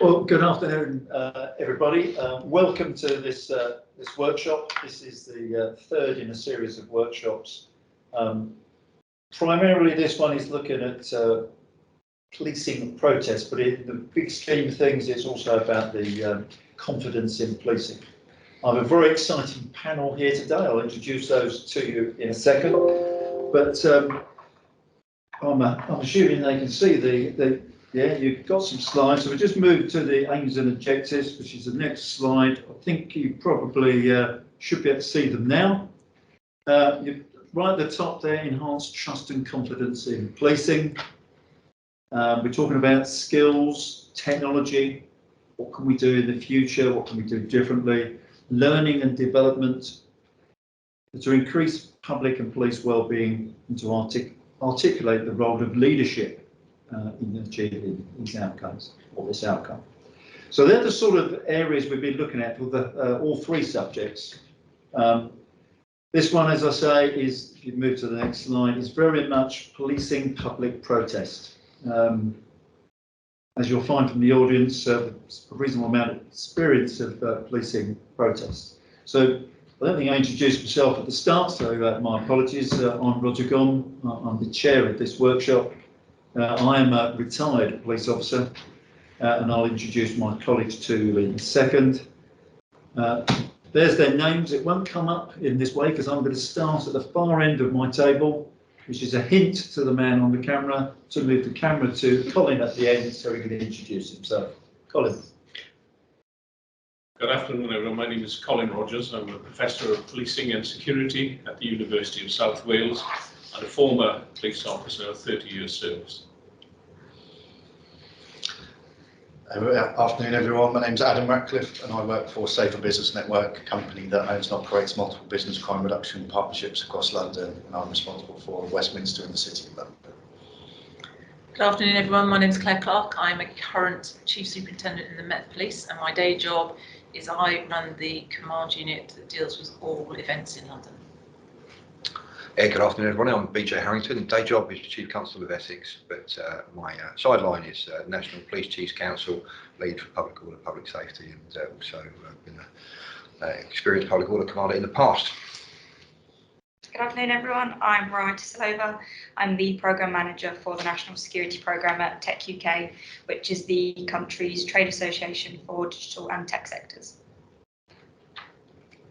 Well, good afternoon, everybody. Welcome to this this workshop. This is the third in a series of workshops. Primarily, this one is looking at policing protests, but in the big scheme of things, it's also about the confidence in policing. I have a very exciting panel here today. I'll introduce those to you in a second. But I'm assuming they can see yeah, you've got some slides. So we just move to the aims and objectives, which is the next slide. I think you probably should be able to see them now. Right at the top there, enhance trust and confidence in policing. We're talking about skills, technology. What can we do in the future? What can we do differently? Learning and development to increase public and police well-being and to articulate the role of leadership in achieving these outcomes, or this outcome. So they're the sort of areas we've been looking at with all three subjects. This one, as I say, is, if you move to the next slide, is very much policing public protest. As you'll find from the audience, a reasonable amount of experience of policing protests. So I don't think I introduced myself at the start, so my apologies. I'm Roger Gom. I'm the chair of this workshop. I am a retired police officer, and I'll introduce my colleagues to you in a second. There's their names. It won't come up in this way because I'm going to start at the far end of my table, which is a hint to the man on the camera to move the camera to Colin at the end so he can introduce himself. Colin. Good afternoon, everyone. My name is Colin Rogers. I'm a Professor of Policing and Security at the University of South Wales and a former police officer of 30 years service. Afternoon, everyone. My name is Adam Ratcliffe and I work for Safer Business Network, a company that owns and operates multiple business crime reduction partnerships across London, and I'm responsible for Westminster and the City of London. Good afternoon, everyone. My name is Claire Clark. I'm a current Chief Superintendent in the Met Police, and my day job is I run the command unit that deals with all events in London. Good afternoon, everyone. I'm BJ Harrington. Day job is Chief Constable of Essex, but my sideline is National Police Chiefs Council, lead for public order, public safety, and also been an experienced public order commander in the past. Good afternoon, everyone. I'm Ryan Tislova. I'm the Programme Manager for the National Security Programme at Tech UK, which is the country's trade association for digital and tech sectors.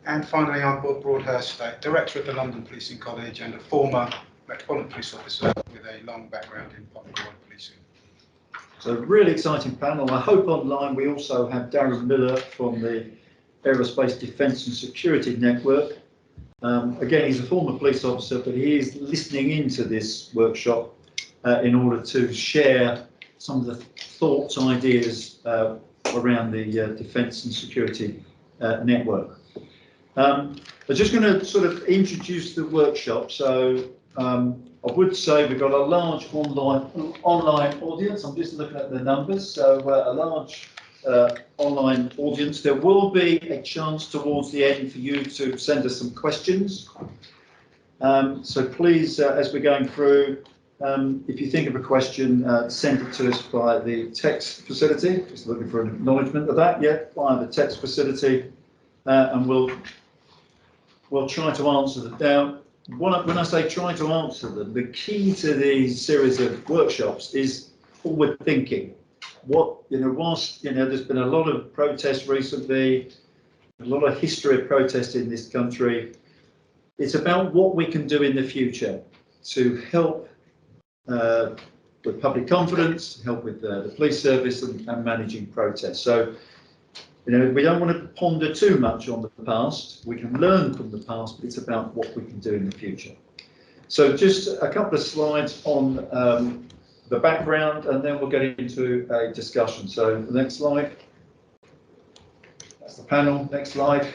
And finally, I'm Bob Broadhurst, Director of the London Policing College and a former Metropolitan Police Officer with a long background in public order policing. So really exciting panel. I hope online we also have Darren Miller from the Aerospace Defence and Security Network. Again, he's a former police officer, but he is listening into this workshop in order to share some of the thoughts, ideas around the Defence and Security Network. I'm just going to sort of introduce the workshop. So I would say we've got a large online audience. I'm just looking at the numbers. So a large online audience. There will be a chance towards the end for you to send us some questions. So please, as we're going through, if you think of a question, send it to us via the text facility. Just looking for an acknowledgement of that. Yeah, via the text facility, and we'll try to answer them. Now, when I say try to answer them, the key to these series of workshops is forward thinking. Whilst there's been a lot of protests recently, a lot of history of protest in this country, it's about what we can do in the future to help with public confidence, help with the police service and managing protests. So, we don't want to ponder too much on the past. We can learn from the past, but it's about what we can do in the future. So just a couple of slides on the background, and then we'll get into a discussion. So the next slide. That's the panel. Next slide.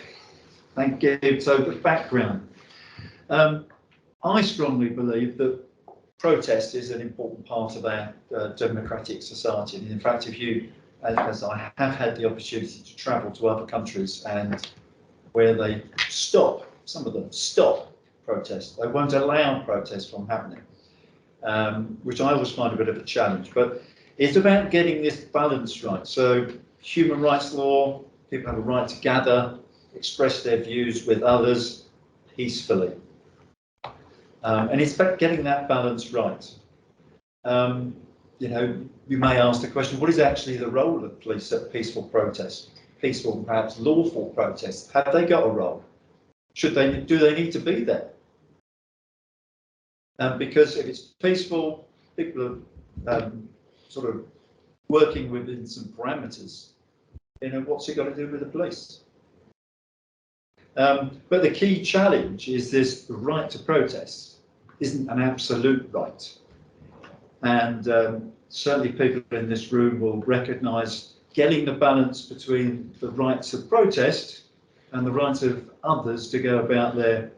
Thank you. So the background. I strongly believe that protest is an important part of our democratic society. And in fact, as I have had the opportunity to travel to other countries and where they some of them stop protests. They won't allow protests from happening, which I always find a bit of a challenge. But It's about getting this balance right. So human rights law, people have a right to gather, express their views with others peacefully. And it's about getting that balance right. You know, you may ask the question, what is actually the role of police at peaceful protests? Peaceful, perhaps lawful protests. Have they got a role? Do they need to be there? Because if it's peaceful, people are sort of working within some parameters, you know, what's it got to do with the police? But the key challenge is this: the right to protest isn't an absolute right. And certainly people in this room will recognise getting the balance between the right to protest and the right of others to go about their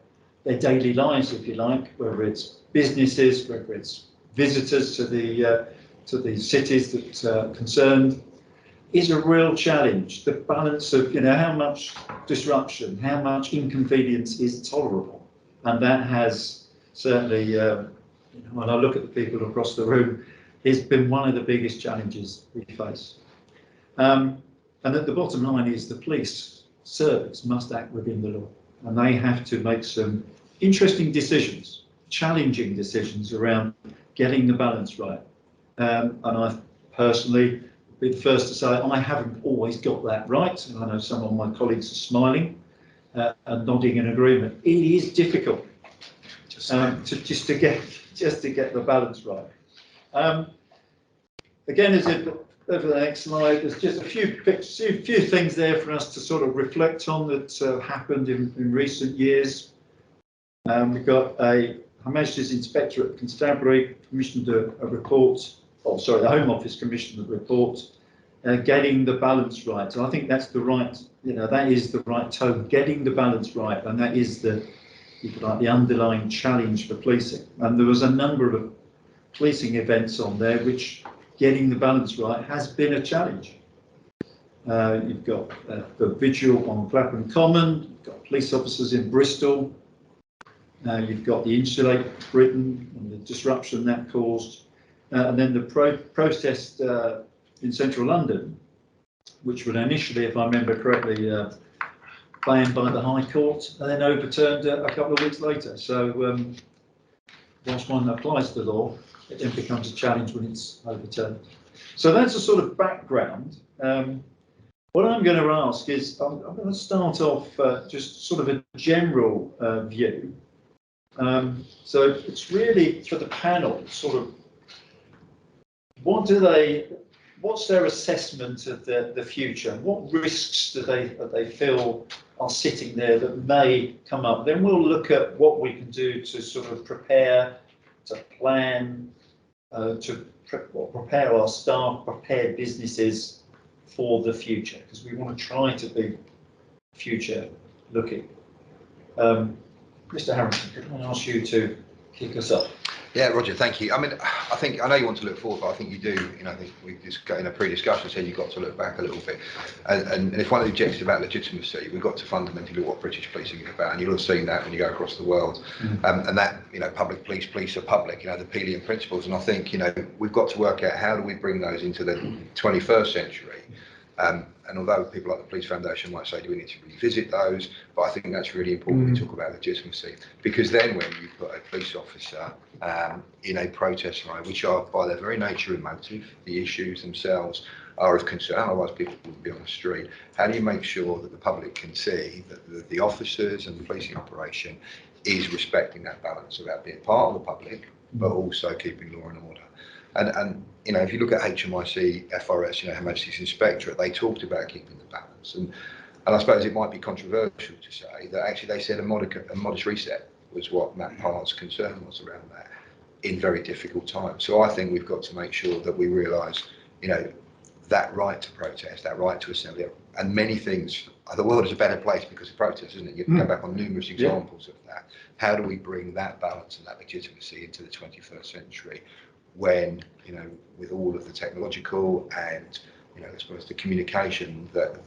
daily lives, if you like, whether it's businesses, whether it's visitors to the cities that are concerned, is a real challenge. The balance of, you know, how much disruption, how much inconvenience is tolerable, and that has certainly, you know, when I look at the people across the room, it's been one of the biggest challenges we face. And at the bottom line is the police service must act within the law, and they have to make some interesting decisions, challenging decisions around getting the balance right. And I personally be the first to say I haven't always got that right, and I know some of my colleagues are smiling and nodding in agreement. It is difficult just to get the balance right. Again, as if over the next slide, there's just a few things there for us to sort of reflect on that happened in recent years. We've got Her Majesty's Inspector at Constabulary commissioned a report. Oh, sorry, the Home Office commissioned a report, getting the balance right. So I think that's the right, you know, that is the right tone, getting the balance right, and that is the, if you like, the underlying challenge for policing. And there was a number of policing events on there which getting the balance right has been a challenge. You've got the vigil on Clapham Common, you've got police officers in Bristol, you've got the Insulate Britain and the disruption that caused, and then the protest in central London, which was initially, if I remember correctly, banned by the High Court and then overturned a couple of weeks later. So whilst one applies the law, it then becomes a challenge when it's overturned. So that's a sort of background. What I'm going to ask is, I'm going to start off just sort of a general view. So it's really for the panel, sort of, what's their assessment of the future? What risks do they feel are sitting there that may come up? Then we'll look at what we can do to sort of prepare, to plan, to prepare our staff, prepare businesses for the future, because we want to try to be future looking. Mr. Harrington, could I ask you to kick us off? Yeah, Roger, thank you. I mean, I know you want to look forward, but I think you do. You know, I think we've just got in a pre-discussion said you've got to look back a little bit. And if one of the objectives about legitimacy, we've got to fundamentally look what British policing is about, and you'll have seen that when you go across the world. And that, you know, public police are public. You know, the Pelian principles, and I think, you know, we've got to work out how do we bring those into the 21st century. And although people like the Police Foundation might say, do we need to revisit those? But I think that's really important when we talk about legitimacy, because then when you put a police officer in a protest line, which are by their very nature emotive, the issues themselves are of concern, otherwise people would be on the street. How do you make sure that the public can see that the officers and the policing operation is respecting that balance about being part of the public, but also keeping law and order? And you know, if you look at HMIC, FRS, you know, Her Majesty's Inspectorate, they talked about keeping the balance. And I suppose it might be controversial to say that actually they said a modest reset was what Matt Parr's concern was around that in very difficult times. So I think we've got to make sure that we realise, you know, that right to protest, that right to assembly, and many things. The world is a better place because of protest, isn't it? You can go back on numerous examples of that. How do we bring that balance and that legitimacy into the 21st century? When, you know, with all of the technological and, you know, I suppose the communication that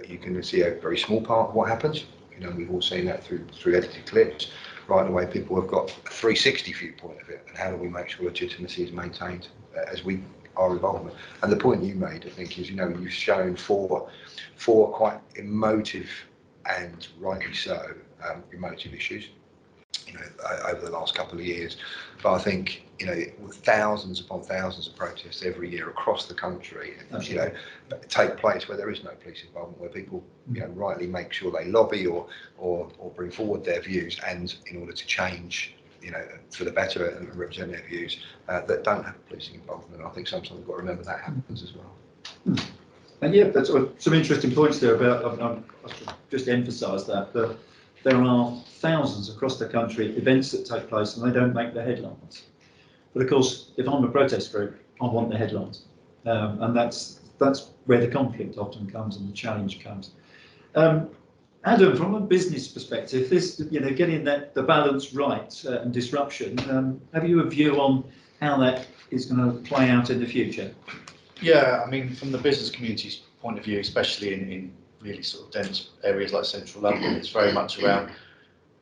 you can see a very small part of what happens. You know, we've all seen that through edited clips. Right away, people have got a 360 viewpoint of it, and how do we make sure legitimacy is maintained as we our involvement. And the point you made, I think, is, you know, you've shown four quite emotive and rightly so emotive issues, you know, over the last couple of years. But I think, you know, with thousands upon thousands of protests every year across the country, you know, take place where there is no police involvement, where people, you know, rightly make sure they lobby or bring forward their views, and in order to change, you know, for the better and represent their views, that don't have policing involvement. I think sometimes we've got to remember that happens as well. And yeah, that's some interesting points there about, I should just emphasise that there are thousands across the country events that take place and they don't make the headlines. But of course, if I'm a protest group, I want the headlines. And that's where the conflict often comes and the challenge comes. Adam, from a business perspective, this, you know, getting the balance right and disruption, have you a view on how that is going to play out in the future? Yeah, I mean, from the business community's point of view, especially in really sort of dense areas like central London, it's very much around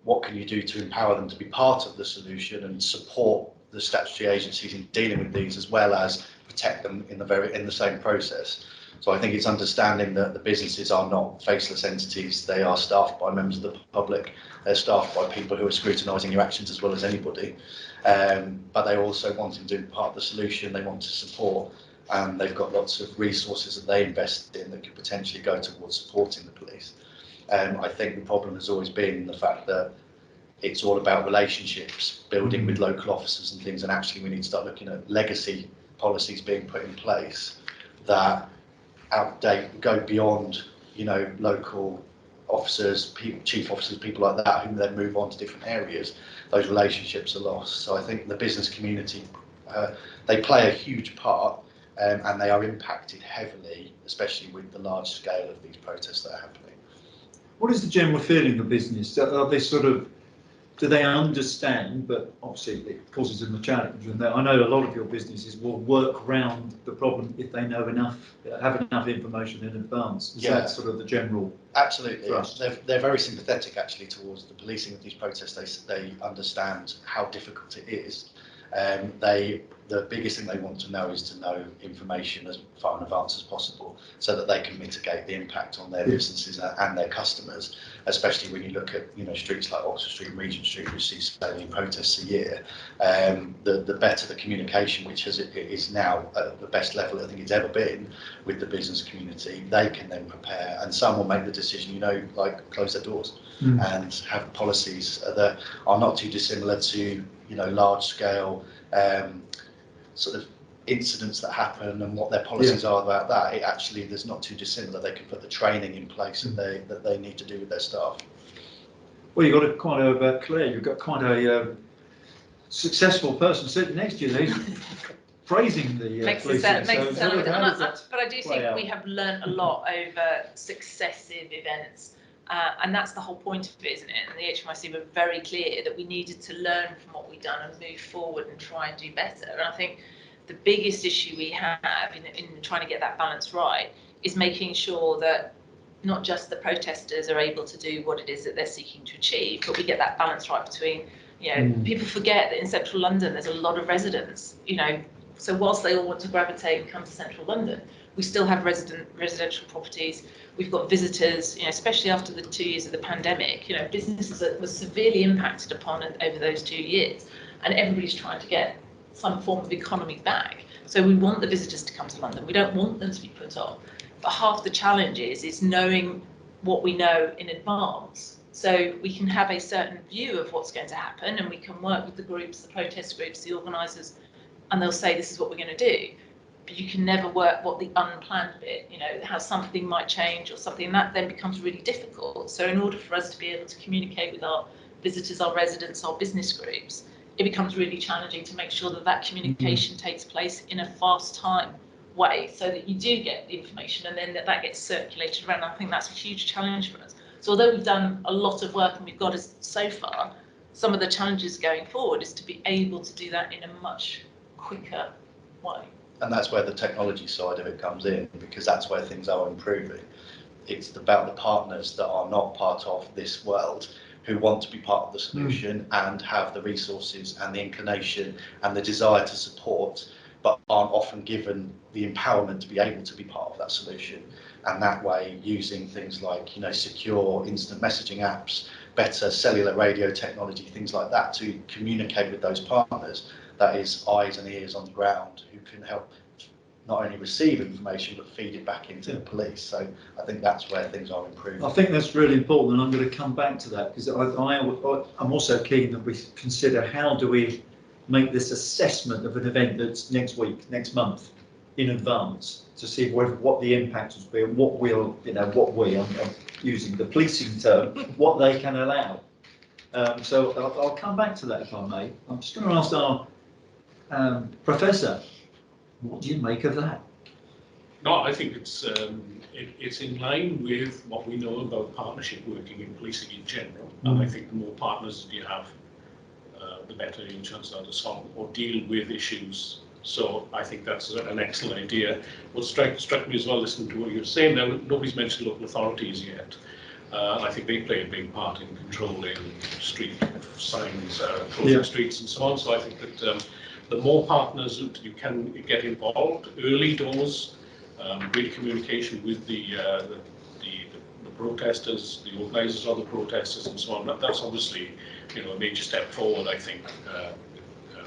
what can you do to empower them to be part of the solution and support the statutory agencies in dealing with these, as well as protect them in the same process. So I think it's understanding that the businesses are not faceless entities. They are staffed by members of the public. They're staffed by people who are scrutinising your actions as well as anybody. But they also want to be part of the solution. They want to support, and they've got lots of resources that they invest in that could potentially go towards supporting the police. I think the problem has always been the fact that it's all about relationships, building with local officers and things, and actually we need to start looking at legacy policies being put in place that outdate, go beyond, you know, local officers, chief officers, people like that, who then move on to different areas. Those relationships are lost. So I think the business community, they play a huge part, and they are impacted heavily, especially with the large scale of these protests that are happening. What is the general feeling of business? Are they sort of, do they understand, but obviously it causes them a challenge, and I know a lot of your businesses will work around the problem if they know enough, have enough information in advance. Is that sort of the general? Absolutely. They're very sympathetic actually towards the policing of these protests. They understand how difficult it is. The biggest thing they want to know is to know information as far in advance as possible, so that they can mitigate the impact on their businesses and their customers. Especially when you look at, you know, streets like Oxford Street and Regent Street, which see so many protests a year. The better the communication, which is now at the best level I think it's ever been with the business community, they can then prepare, and some will make the decision, you know, like close their doors and have policies that are not too dissimilar to, you know, large scale sort of incidents that happen, and what their policies are about that. It actually, there's not too dissimilar. They can put the training in place that they need to do with their staff. Well, you've got quite a Claire. You've got quite a successful person sitting next to you. He's praising the police. But I do think we have learned a lot over successive events. And that's the whole point of it, isn't it? And the HMIC were very clear that we needed to learn from what we've done and move forward and try and do better. And I think the biggest issue we have in trying to get that balance right is making sure that not just the protesters are able to do what it is that they're seeking to achieve, but we get that balance right between, you know, people forget that in central London there's a lot of residents, you know, so whilst they all want to gravitate and come to central London, we still have residential properties. We've got visitors, you know, especially after the 2 years of the pandemic, you know, businesses that were severely impacted upon over those 2 years, and everybody's trying to get some form of economy back. So we want the visitors to come to London. We don't want them to be put off. But half the challenge is knowing what we know in advance. So we can have a certain view of what's going to happen, and we can work with the groups, the protest groups, the organisers, and they'll say this is what we're going to do. But you can never work what the unplanned bit, you know, how something might change or something, and that then becomes really difficult. So in order for us to be able to communicate with our visitors, our residents, our business groups, it becomes really challenging to make sure that that communication takes place in a fast time way, so that you do get the information and then that gets circulated around. I think that's a huge challenge for us. So although we've done a lot of work and we've got us so far, some of the challenges going forward is to be able to do that in a much quicker way. And that's where the technology side of it comes in, because that's where things are improving. It's about the partners that are not part of this world, who want to be part of the solution and have the resources and the inclination and the desire to support, but aren't often given the empowerment to be able to be part of that solution. And that way, using things like, secure instant messaging apps, better cellular radio technology, things like that, to communicate with those partners, that is eyes and ears on the ground who can help not only receive information but feed it back into the police. So I think that's where things are improving. I think that's really important, and I'm going to come back to that, because I'm also keen that we consider how do we make this assessment of an event that's next week, next month, in advance, to see what the impact will be and what we'll, I'm using the policing term, what they can allow. So I'll come back to that if I may. I'm just going to ask our Professor, what do you make of that? No, I think it's in line with what we know about partnership working in policing in general. And I think the more partners that you have, the better your chances are to solve or deal with issues. So I think that's an excellent idea. What struck me as well, listening to what you were saying, there, nobody's mentioned local authorities yet. I think they play a big part in controlling street signs, closing streets and so on. So I think that the more partners that you can get involved, early doors, great communication with the protesters, the organisers of the protesters and so on, that's obviously a major step forward, I think,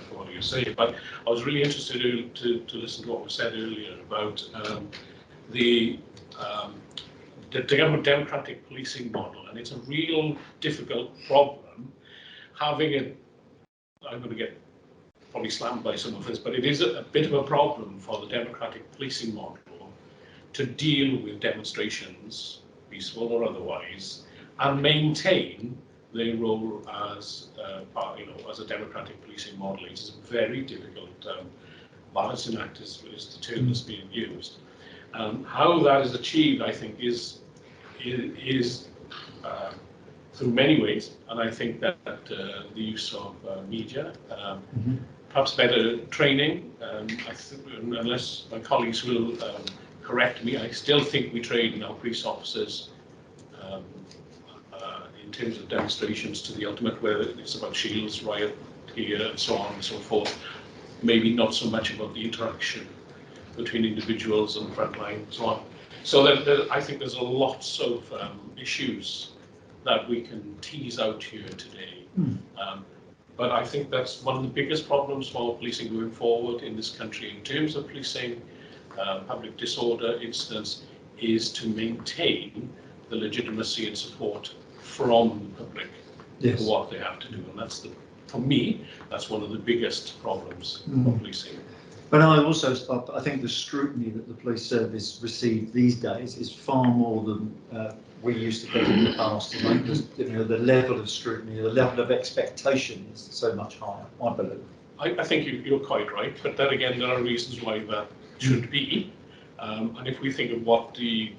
for what you say. But I was really interested to listen to what was said earlier about the democratic policing model, and it's a real difficult problem having it. I'm going to get probably slammed by some of this, but it is a bit of a problem for the democratic policing model to deal with demonstrations, peaceful or otherwise, and maintain their role as as a democratic policing model. It is a very difficult balancing act, is the term that's being used. How that is achieved, I think, is through many ways, and I think that the use of media, perhaps better training. Unless my colleagues will correct me, I still think we train our police officers in terms of demonstrations to the ultimate, where it's about shields, riot gear, and so on and so forth. Maybe not so much about the interaction between individuals and the front line and so on. So I think there's lots of issues that we can tease out here today. But I think that's one of the biggest problems for policing going forward in this country in terms of policing public disorder incidents, is to maintain the legitimacy and support from the public for what they have to do. And that's for me, that's one of the biggest problems for policing. But I think the scrutiny that the police service receive these days is far more than we used to get in the past. The level of scrutiny, the level of expectation is so much higher, I believe. I think you're quite right, but then again, there are reasons why that should be. And if we think of what the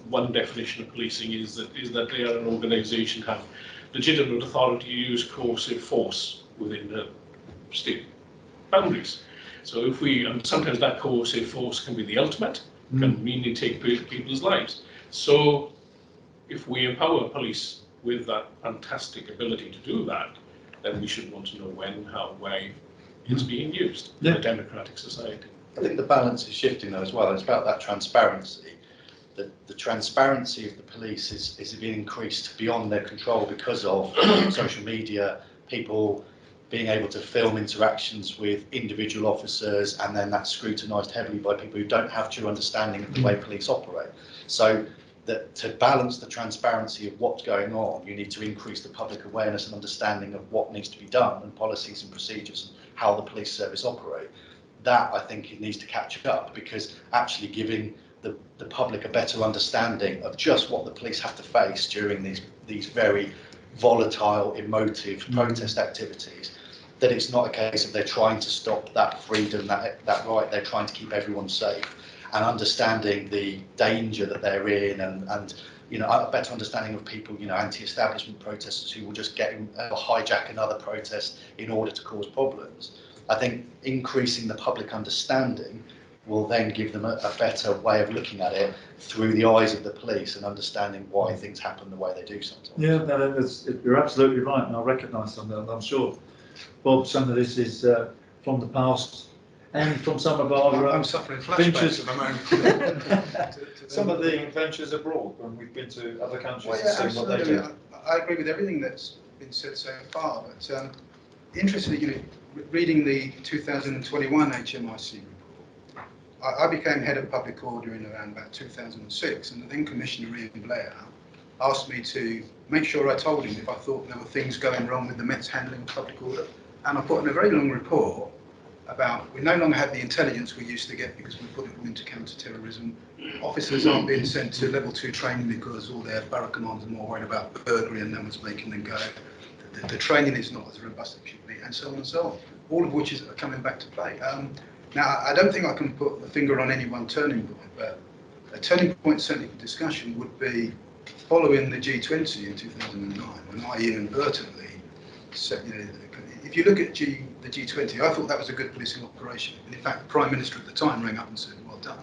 one definition of policing is that they are an organisation have legitimate authority to use coercive force within the state boundaries. So and sometimes that coercive force can be the ultimate, can mean take people's lives. So if we empower police with that fantastic ability to do that, then we should want to know when, how, why it's being used in a democratic society. I think the balance is shifting though as well. It's about that transparency. The transparency of the police is being increased beyond their control because of social media, people being able to film interactions with individual officers, and then that's scrutinised heavily by people who don't have true understanding of the way police operate. So that to balance the transparency of what's going on, you need to increase the public awareness and understanding of what needs to be done and policies and procedures and how the police service operate. That, I think, it needs to catch up, because actually giving the public a better understanding of just what the police have to face during these very volatile, emotive protest activities, that it's not a case of they're trying to stop that freedom, that right, they're trying to keep everyone safe, and understanding the danger that they're in, and a better understanding of people, anti-establishment protesters who will just hijack another protest in order to cause problems. I think increasing the public understanding will then give them a better way of looking at it through the eyes of the police and understanding why things happen the way they do sometimes. Yeah, no, you're absolutely right, and I recognise some of that. I'm sure, Bob, some of this is from the past. and from some of our I'm suffering flashbacks ventures. at the moment. Some of the ventures abroad when we've been to other countries Well, and yeah, seen what they absolutely. do. I agree with everything that's been said so far, but interestingly, you know, reading the 2021 HMIC report, I became head of public order in around about 2006, and the then Commissioner Ian Blair asked me to make sure I told him if I thought there were things going wrong with the Met's handling of public order. And I put in a very long report about we no longer have the intelligence we used to get because we put it all into counter-terrorism. Officers aren't being sent to level 2 training because all their borough commanders are more worried about burglary and no one's making them go. The training is not as robust as it should be, and so on and so on. All of which is coming back to play. Now, I don't think I can put the finger on any one turning point, but a turning point certainly for discussion would be following the G20 in 2009, when I inadvertently said, you know, if you look at the G20, I thought that was a good policing operation. And in fact, the Prime Minister at the time rang up and said, well done.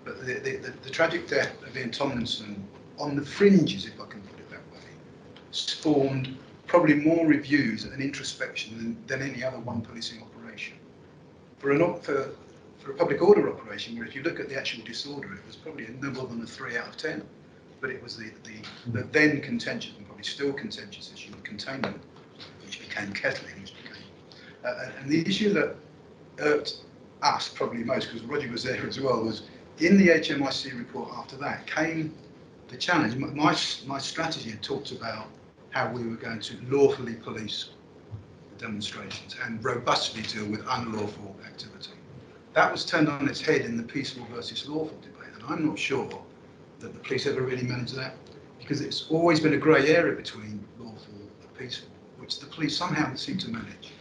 But the tragic death of Ian Tomlinson on the fringes, if I can put it that way, spawned probably more reviews and introspection than any other one policing operation. For a public order operation, where if you look at the actual disorder, it was probably no more than a 3 out of 10. But it was the then contentious and probably still contentious issue of containment, which became kettling, which became, and the issue that irked us probably most, because Roger was there as well, was in the HMIC report after that came the challenge. My strategy had talked about how we were going to lawfully police the demonstrations and robustly deal with unlawful activity. That was turned on its head in the peaceful versus lawful debate, and I'm not sure that the police ever really managed that, because it's always been a grey area between lawful and peaceful, which the police somehow seem to manage.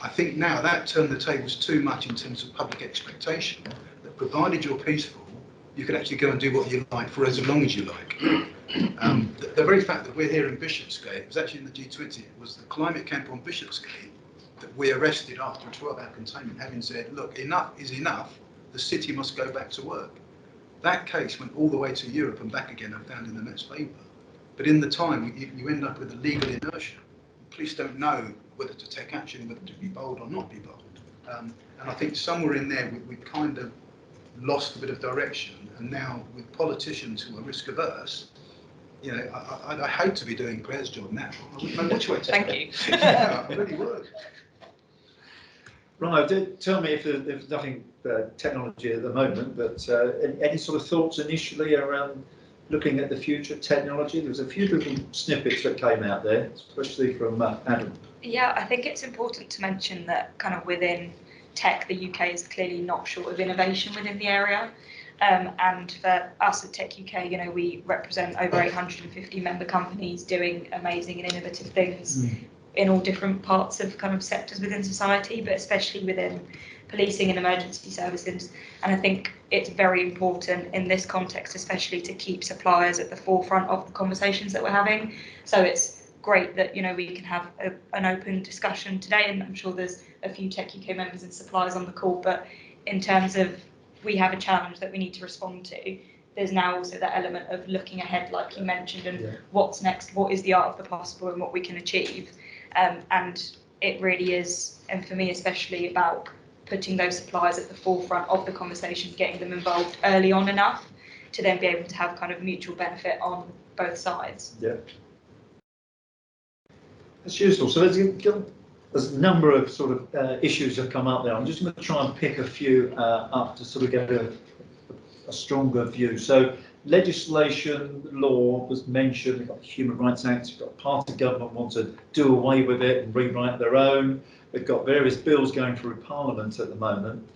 I think now that turned the tables too much in terms of public expectation, that provided you're peaceful, you could actually go and do what you like for as long as you like. The very fact that we're here in Bishopsgate, it was actually in the G20, it was the climate camp on Bishopsgate that we arrested after a 12-hour containment, having said, look, enough is enough, the city must go back to work. That case went all the way to Europe and back again, I found in the Met's paper. But in the time, you end up with a legal inertia. Police don't know whether to take action, whether to be bold or not be bold. And I think somewhere in there, we've kind of lost a bit of direction. And now with politicians who are risk averse, you know, I hate to be doing Claire's job now. I wouldn't know which way to Thank go. you. Yeah, I really would. Right, tell me if there's nothing technology at the moment, but any sort of thoughts initially around looking at the future technology? There was a few little snippets that came out there, especially from Adam. Yeah, I think it's important to mention that kind of within tech, the UK is clearly not short of innovation within the area. And for us at Tech UK, you know, we represent over 850 member companies doing amazing and innovative things in all different parts of kind of sectors within society, but especially within policing and emergency services. And I think it's very important in this context, especially to keep suppliers at the forefront of the conversations that we're having. So it's great that, you know, we can have an open discussion today, and I'm sure there's a few Tech UK members and suppliers on the call, but in terms of we have a challenge that we need to respond to, there's now also that element of looking ahead, like you mentioned, and what's next, what is the art of the possible and what we can achieve. And it really is, and for me especially, about putting those suppliers at the forefront of the conversation, getting them involved early on enough to then be able to have kind of mutual benefit on both sides. Yeah. That's useful. So there's a number of sort of issues that come up there. I'm just going to try and pick a few up to sort of get a stronger view. So legislation, law was mentioned. We've got the Human Rights Act. We've got part of government want to do away with it and rewrite their own. We've got various bills going through Parliament at the moment.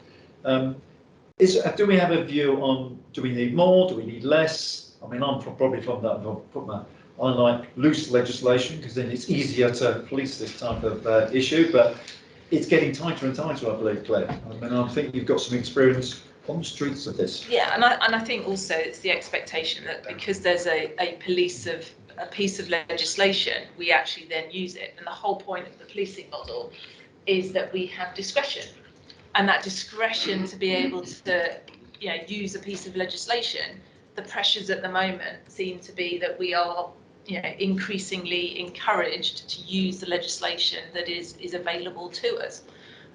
Do we have a view on, do we need more? Do we need less? I mean, I'm probably from that. I like loose legislation because then it's easier to police this type of issue, but it's getting tighter and tighter, I believe, Claire. I mean, I think you've got some experience on the streets of this. Yeah, and I think also it's the expectation that because there's a piece of legislation, we actually then use it. And the whole point of the policing model is that we have discretion, and that discretion to be able to, you know, use a piece of legislation. The pressures at the moment seem to be that we are, you know, increasingly encouraged to use the legislation that is available to us.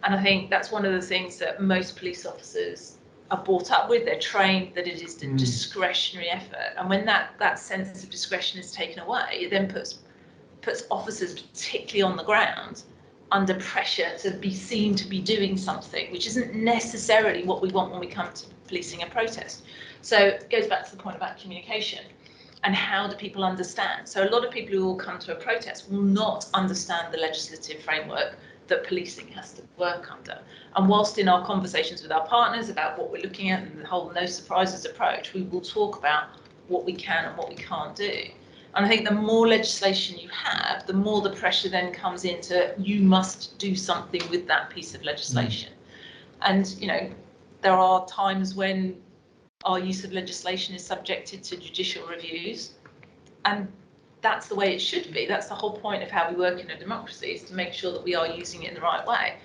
And I think that's one of the things that most police officers are brought up with. They're trained that it is the discretionary effort. And when that sense of discretion is taken away, it then puts officers, particularly on the ground, under pressure to be seen to be doing something, which isn't necessarily what we want when we come to policing a protest. So it goes back to the point about communication and how do people understand. So a lot of people who will come to a protest will not understand the legislative framework that policing has to work under. And whilst in our conversations with our partners about what we're looking at and the whole no surprises approach, we will talk about what we can and what we can't do. And I think the more legislation you have, the more the pressure then comes into you must do something with that piece of legislation. And, you know, there are times when our use of legislation is subjected to judicial reviews, and that's the way it should be. That's the whole point of how we work in a democracy, is to make sure that we are using it in the right way.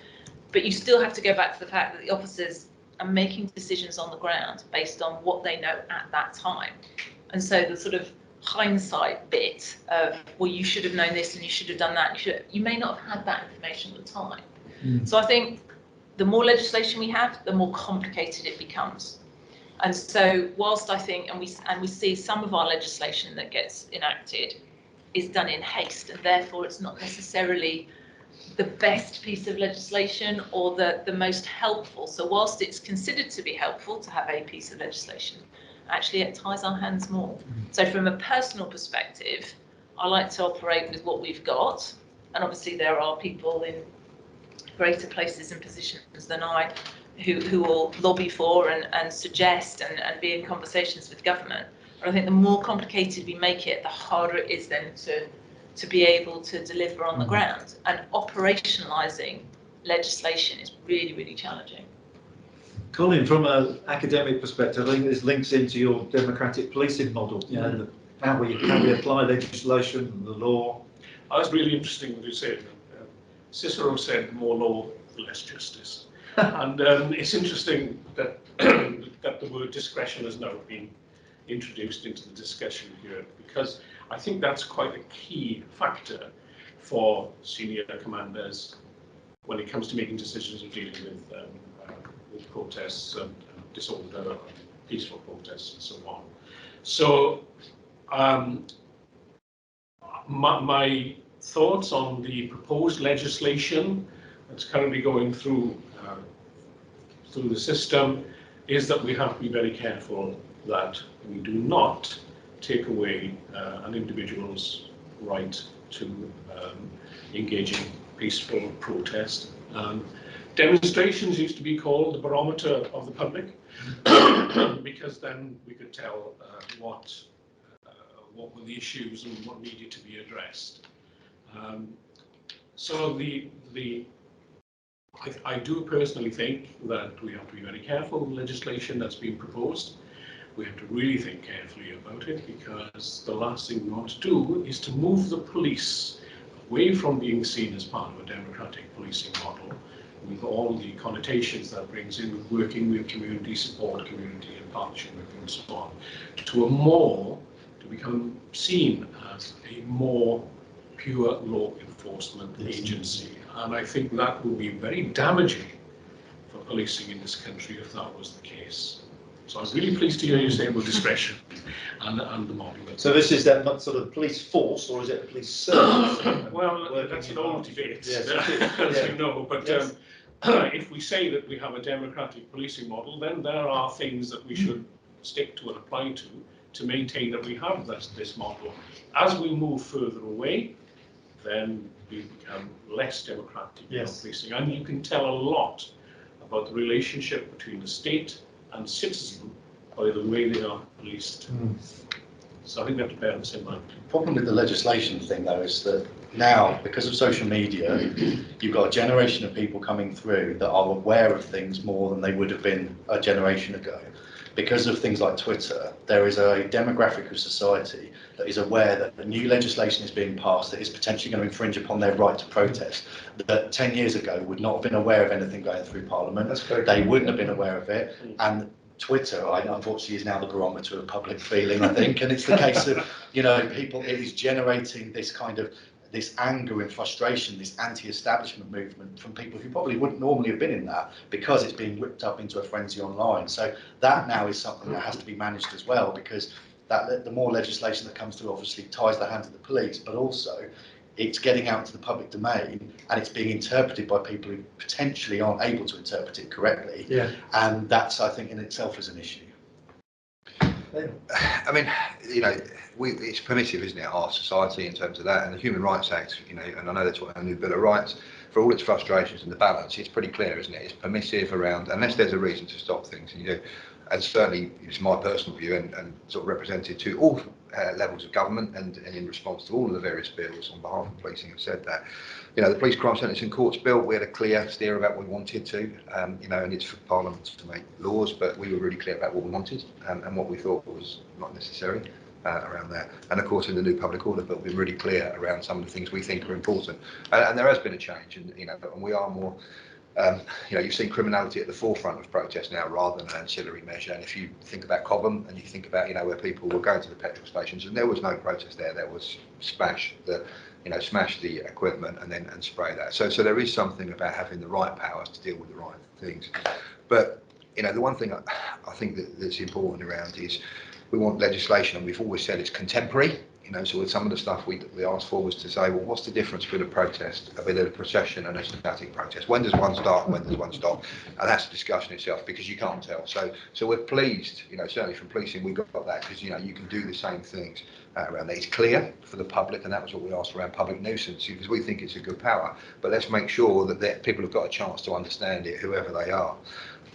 But you still have to go back to the fact that the officers are making decisions on the ground based on what they know at that time. And so the sort of hindsight bit of, well, you should have known this and you should have done that, you may not have had that information at the time. So I think the more legislation we have, the more complicated it becomes. And so whilst I think, and we see some of our legislation that gets enacted is done in haste, and therefore it's not necessarily the best piece of legislation or the most helpful. So whilst it's considered to be helpful to have a piece of legislation, actually it ties our hands more. So from a personal perspective, I like to operate with what we've got. And obviously there are people in greater places and positions than I who will lobby for and suggest and be in conversations with government. But I think the more complicated we make it, the harder it is then to be able to deliver on the ground. And operationalising legislation is really, really challenging. Colin, from an academic perspective, I think this links into your democratic policing model, you know, how we apply legislation and the law. I was really interesting what you said. Cicero said more law, less justice. And it's interesting that that the word discretion has now been introduced into the discussion here, because I think that's quite a key factor for senior commanders when it comes to making decisions of dealing with protests and disorder, and peaceful protests and so on. So my thoughts on the proposed legislation that's currently going through the system is that we have to be very careful that we do not take away an individual's right to engage in peaceful protest. Demonstrations used to be called the barometer of the public, because then we could tell what were the issues and what needed to be addressed. So I do personally think that we have to be very careful with legislation that's being proposed. We have to really think carefully about it, because the last thing we want to do is to move the police away from being seen as part of a democratic policing model, with all the connotations that brings in with working with community, support community and partnership and so on, to become seen as a more pure law enforcement agency. And I think that would be very damaging for policing in this country if that was the case. So I was really pleased to hear you say about discretion and the model. So this is that sort of police force, or is it a police service? Well, that's an old debate, yes. as you know, but yes. If we say that we have a democratic policing model, then there are things that we should stick to and apply to maintain that we have this model. As we move further away, then we become less democratic in policing. And you can tell a lot about the relationship between the state and citizen by the way they are policed. So I think we have to bear this in mind. The problem with the legislation thing, though, is that now, because of social media, you've got a generation of people coming through that are aware of things more than they would have been a generation ago. Because of things like Twitter, there is a demographic of society that is aware that the new legislation is being passed that is potentially going to infringe upon their right to protest, that 10 years ago would not have been aware of anything going through Parliament. They wouldn't have been aware of it. And Twitter, unfortunately, is now the barometer of public feeling, I think. And it's the case of, you know, people, it is generating this kind of this anger and frustration, this anti-establishment movement from people who probably wouldn't normally have been in that, because it's being whipped up into a frenzy online. So that now is something that has to be managed as well, because that the more legislation that comes through obviously ties the hands of the police, but also it's getting out to the public domain and it's being interpreted by people who potentially aren't able to interpret it correctly. Yeah. And that's, I think, in itself is an issue. I mean, you know, it's permissive, isn't it, our society in terms of that, and the Human Rights Act, you know, and I know that's what a new Bill of Rights, for all its frustrations and the balance, it's pretty clear, isn't it? It's permissive around, unless there's a reason to stop things, and you do. And certainly, it's my personal view, and sort of represented to all levels of government, and in response to all of the various bills on behalf of policing have said that, you know, the Police Crime Sentencing Courts Bill, we had a clear steer about what we wanted to, you know, and it's for Parliament to make laws, but we were really clear about what we wanted and what we thought was not necessary around that. And of course, in the new public order bill, we've been really clear around some of the things we think are important. And there has been a change, and you know, and we are more. You know, you've seen criminality at the forefront of protest now rather than an ancillary measure. And if you think about Cobham and you think about, you know, where people were going to the petrol stations and there was no protest there was smash the equipment and spray that. So there is something about having the right powers to deal with the right things. But, you know, the one thing I think that's important around is we want legislation, and we've always said it's contemporary. You know, so with some of the stuff we asked for was to say, well, what's the difference between a protest, a bit of a procession and a static protest? When does one start and when does one stop? And that's a discussion itself, because you can't tell. So we're pleased, you know, certainly from policing, we've got that, because, you know, you can do the same things around that. It's clear for the public, and that was what we asked around public nuisance, because we think it's a good power. But let's make sure that people have got a chance to understand it, whoever they are.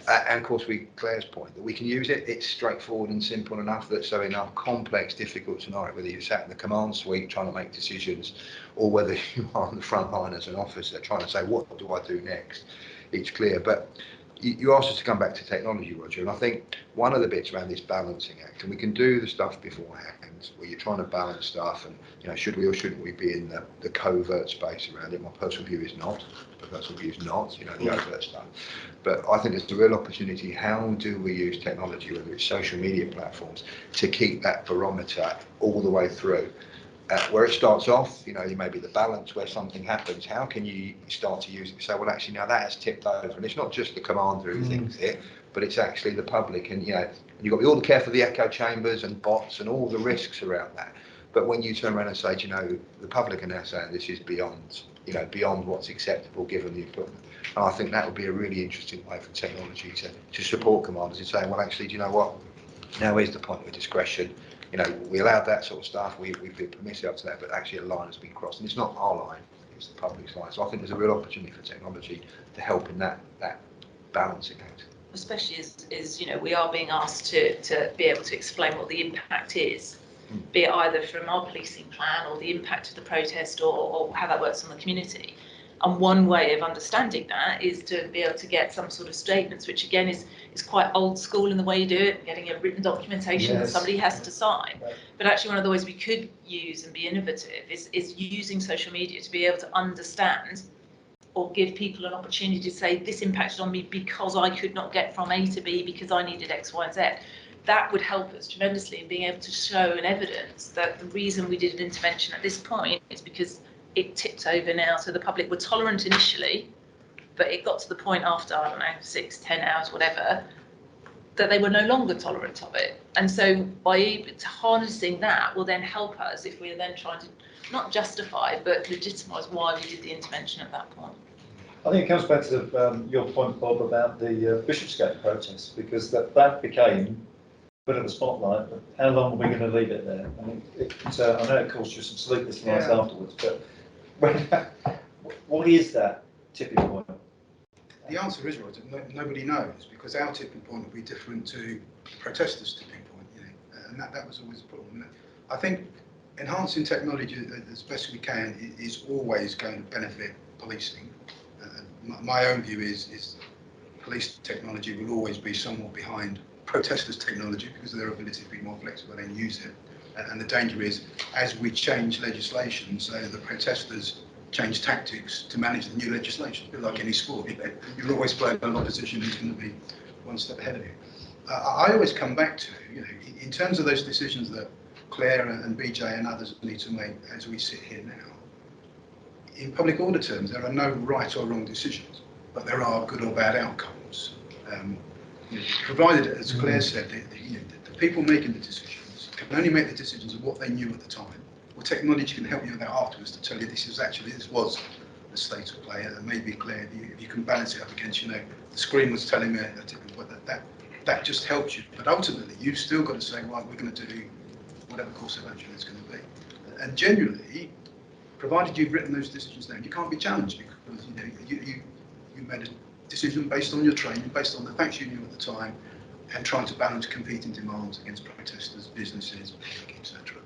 And of course, Claire's point, that we can use it, it's straightforward and simple enough that so in our complex, difficult scenario, whether you're sat in the command suite trying to make decisions, or whether you are on the front line as an officer trying to say, what do I do next? It's clear. But you asked us to come back to technology, Roger, and I think one of the bits around this balancing act, and we can do the stuff beforehand, where you're trying to balance stuff, and, you know, should we or shouldn't we be in the covert space around it? My personal view is not. My personal view is not, you know, the overt stuff. But I think there's a real opportunity. How do we use technology, whether it's social media platforms, to keep that barometer all the way through? Where it starts off, you know, maybe the balance where something happens, how can you start to use it? So, well, actually, now that has tipped over, and it's not just the commander who thinks it, but it's actually the public, and, you know, you've got to be all the care for the echo chambers and bots and all the risks around that. But when you turn around and say, you know, the public are now saying this is beyond, you know, beyond what's acceptable given the equipment. And I think that would be a really interesting way for technology to support commanders in saying, well, actually, do you know what? Now is the point of discretion. You know, we allowed that sort of stuff. We've been permissive up to that, but actually a line has been crossed, and it's not our line; it's the public's line. So I think there's a real opportunity for technology to help in that balancing act. Especially as you know, we are being asked to be able to explain what the impact is, be it either from our policing plan or the impact of the protest, or how that works on the community. And one way of understanding that is to be able to get some sort of statements, which again is quite old school in the way you do it, getting a written documentation that somebody has to sign. But actually one of the ways we could use and be innovative is using social media to be able to understand or give people an opportunity to say, this impacted on me because I could not get from A to B because I needed X, Y, and Z. That would help us tremendously in being able to show an evidence that the reason we did an intervention at this point is because it tipped over now. So the public were tolerant initially, but it got to the point after, I don't know, 6-10 hours, whatever, that they were no longer tolerant of it. And so by harnessing that will then help us if we're then trying to not justify, but legitimise why we did the intervention at that point. I think it comes back to your point, Bob, about the Bishopsgate protest, because that became a bit of a spotlight, but how long are we going to leave it there? I mean, I know it caused you some sleepless nights afterwards, but what is that tipping point? The answer is, Roger, nobody knows, because our tipping point will be different to protesters' tipping point, you know, and that was always a problem. I think enhancing technology as best we can is always going to benefit policing. My own view is police technology will always be somewhat behind protesters' technology because of their ability to be more flexible and use it. And the danger is, as we change legislation, so the protesters change tactics to manage the new legislation, a bit like any sport, you know, you'll always play an opposition who's going to be one step ahead of you. I always come back to, you know, in terms of those decisions that Claire and BJ and others need to make as we sit here now, in public order terms, there are no right or wrong decisions, but there are good or bad outcomes. Provided, as Claire said, the people making the decisions can only make the decisions of what they knew at the time. Well, technology can help you with that afterwards to tell you this was the state of play, and maybe Claire, if you can balance it up against, the screen was telling me that just helps you. But ultimately, you've still got to say, right, we're going to do whatever course of action it's going to be. And generally, provided you've written those decisions down, you can't be challenged because you made a decision based on your training, based on the facts you knew at the time, and trying to balance competing demands against protesters, businesses, etc.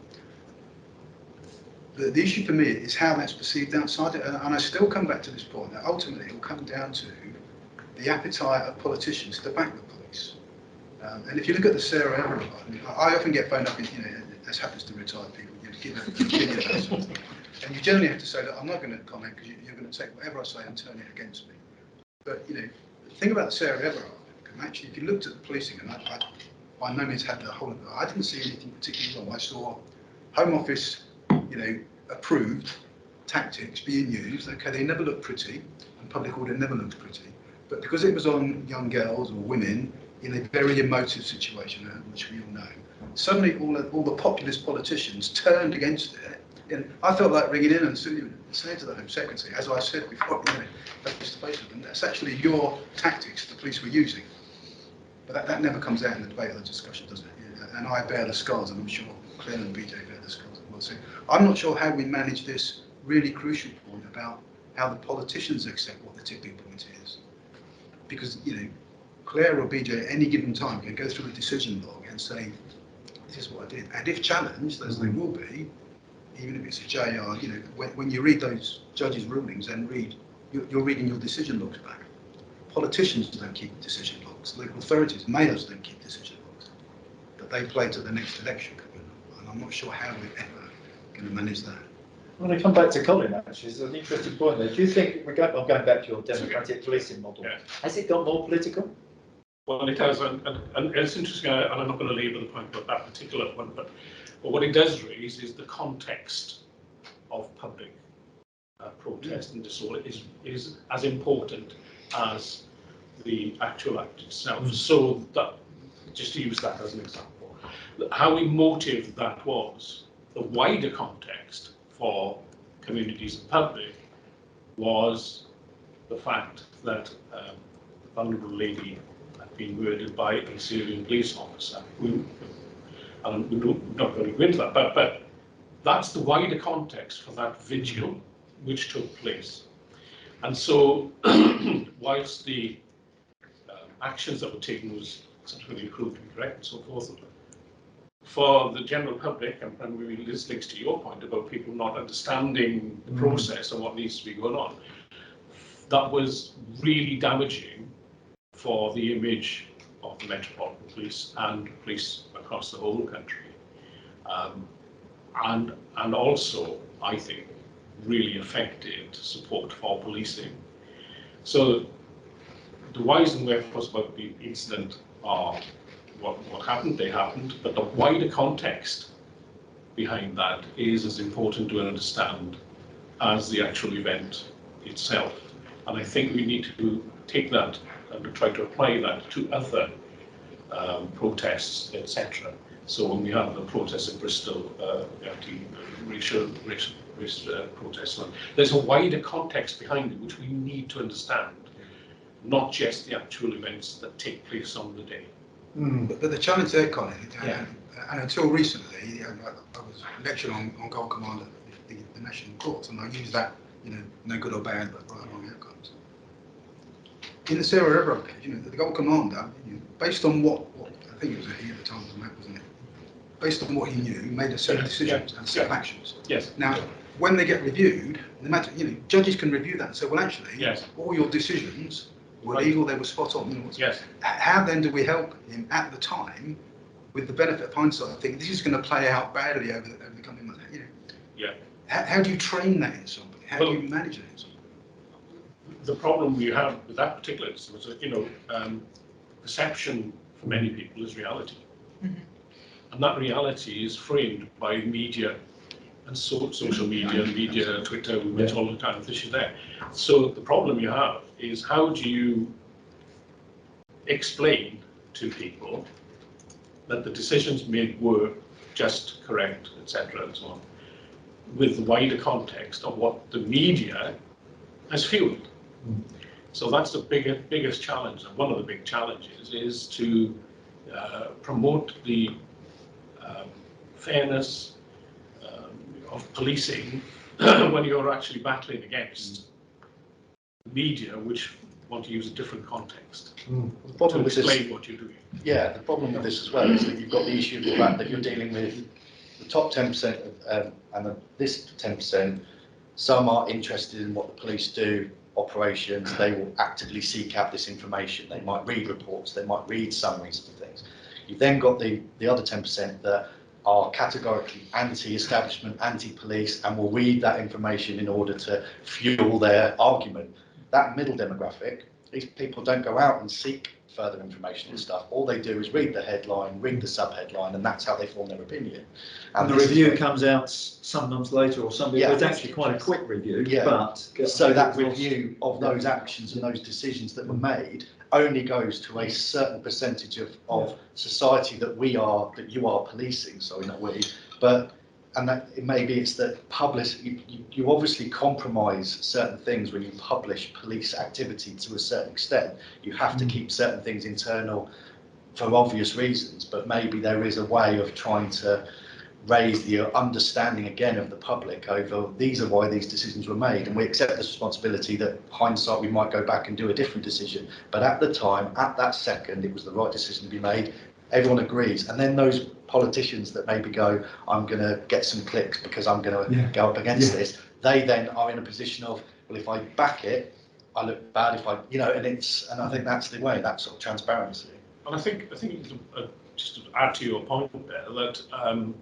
The issue for me is how that's perceived outside it, and I still come back to this point that ultimately it will come down to the appetite of politicians to back the police. And if you look at the Sarah Everard, I often get phoned up, as happens to retired people, give an opinion about something. And you generally have to say, look, I'm not going to comment because you're going to take whatever I say and turn it against me. But, the thing about the Sarah Everard, actually, if you looked at the policing, and I by no means had the whole of it, I didn't see anything particularly wrong. I saw Home Office, approved tactics being used. Okay, they never looked pretty, and public order never looked pretty. But because it was on young girls or women in a very emotive situation, which we all know, suddenly all the populist politicians turned against it. And I felt like ringing in and saying to the Home Secretary, as I said before, face to face with them, that's actually your tactics the police were using. But that never comes out in the debate or the discussion, does it? And I bear the scars, and I'm sure Claire and BJ bear the scars as well. So I'm not sure how we manage this really crucial point about how the politicians accept what the tipping point is. Because, Claire or BJ at any given time can go through a decision log and say, this is what I did. And if challenged, as they will be, even if it's a JR, when you read those judges' rulings and you're reading your decision logs back. Politicians don't keep decision logs. Local authorities, mayors don't keep decision logs. But they play to the next election. And I'm not sure how we're ever going to manage that. I'm going to come back to Colin, actually. It's an interesting point there. Do you think, I'm going back to your democratic policing model, has it got more political? Well, it has, and it's interesting, and I'm not going to labour the point about that particular one, but what it does raise is the context of public protest and disorder is as important as the actual act itself. So that, just to use that as an example, how emotive that was, the wider context for communities and public was the fact that the vulnerable lady had been murdered by a Syrian police officer. And we're not going to go into that, but that's the wider context for that vigil which took place. And so, whilst the actions that were taken was subsequently proved to be correct and so forth, for the general public, and maybe this links to your point about people not understanding the process and what needs to be going on, that was really damaging for the image of the Metropolitan Police and police across the whole country. And also, I think, really affected support for policing. So the whys and wherefores about the incident are what happened, they happened, but the wider context behind that is as important to understand as the actual event itself. And I think we need to take that and try to apply that to other protests, etc. So when we have the protests in Bristol, anti-racial protests, there's a wider context behind it which we need to understand, not just the actual events that take place on the day. But the challenge there, Colin, and until recently, I was lecturing on Gold Command at the National Courts, and I used that, no good or bad, but right or wrong outcomes. In the Sarah Everard case, the Gold Commander, based on what I think it was he at the time, wasn't it? Based on what he knew, made a set of decisions and a set of actions. Yes. Now, when they get reviewed, no matter, judges can review that and say, well, actually, all your decisions were legal, they were spot on. Yes. How then do we help him at the time, with the benefit of hindsight? I think this is going to play out badly over the coming months. How do you train that in somebody? How do you manage it in somebody? The problem we have with that particular instance is that, perception for many people is reality. And that reality is framed by media and social media, Twitter, we mention all the kind of issues there. So the problem you have is how do you explain to people that the decisions made were just, correct, etc., and so on, with the wider context of what the media has fueled. So that's the biggest challenge, and one of the big challenges is to promote the fairness of policing when you're actually battling against media which want to use a different context The problem to with explain this, what you're doing. yeah, the problem with this as well is that you've got the issue of the fact that you're dealing with the top 10% and this 10%. Some are interested in what the police do, operations. They will actively seek out this information. They might read reports. They might read summaries of things. You've then got the other 10% that are categorically anti-establishment, anti-police, and will read that information in order to fuel their argument. That middle demographic, these people don't go out and seek further information and stuff. All they do is read the headline, read the sub-headline, and that's how they form their opinion. And the review comes out some months later or something. Yeah. It's actually quite a quick review, Yeah. but so that review of those actions and those decisions that were made only goes to a certain percentage of society that you are policing. Sorry, not we, but and that maybe it's that you obviously compromise certain things when you publish police activity to a certain extent. You have to keep certain things internal for obvious reasons, but maybe there is a way of trying to raise the understanding again of the public over these are why these decisions were made, and we accept this responsibility that hindsight we might go back and do a different decision, but at the time, at that second, it was the right decision to be made. Everyone agrees, and then those politicians that maybe go, I'm going to get some clicks because I'm going to go up against this, they then are in a position of, well, if I back it, I look bad. If I, and I think that's the way, that sort of transparency. And I think just to add to your point there, that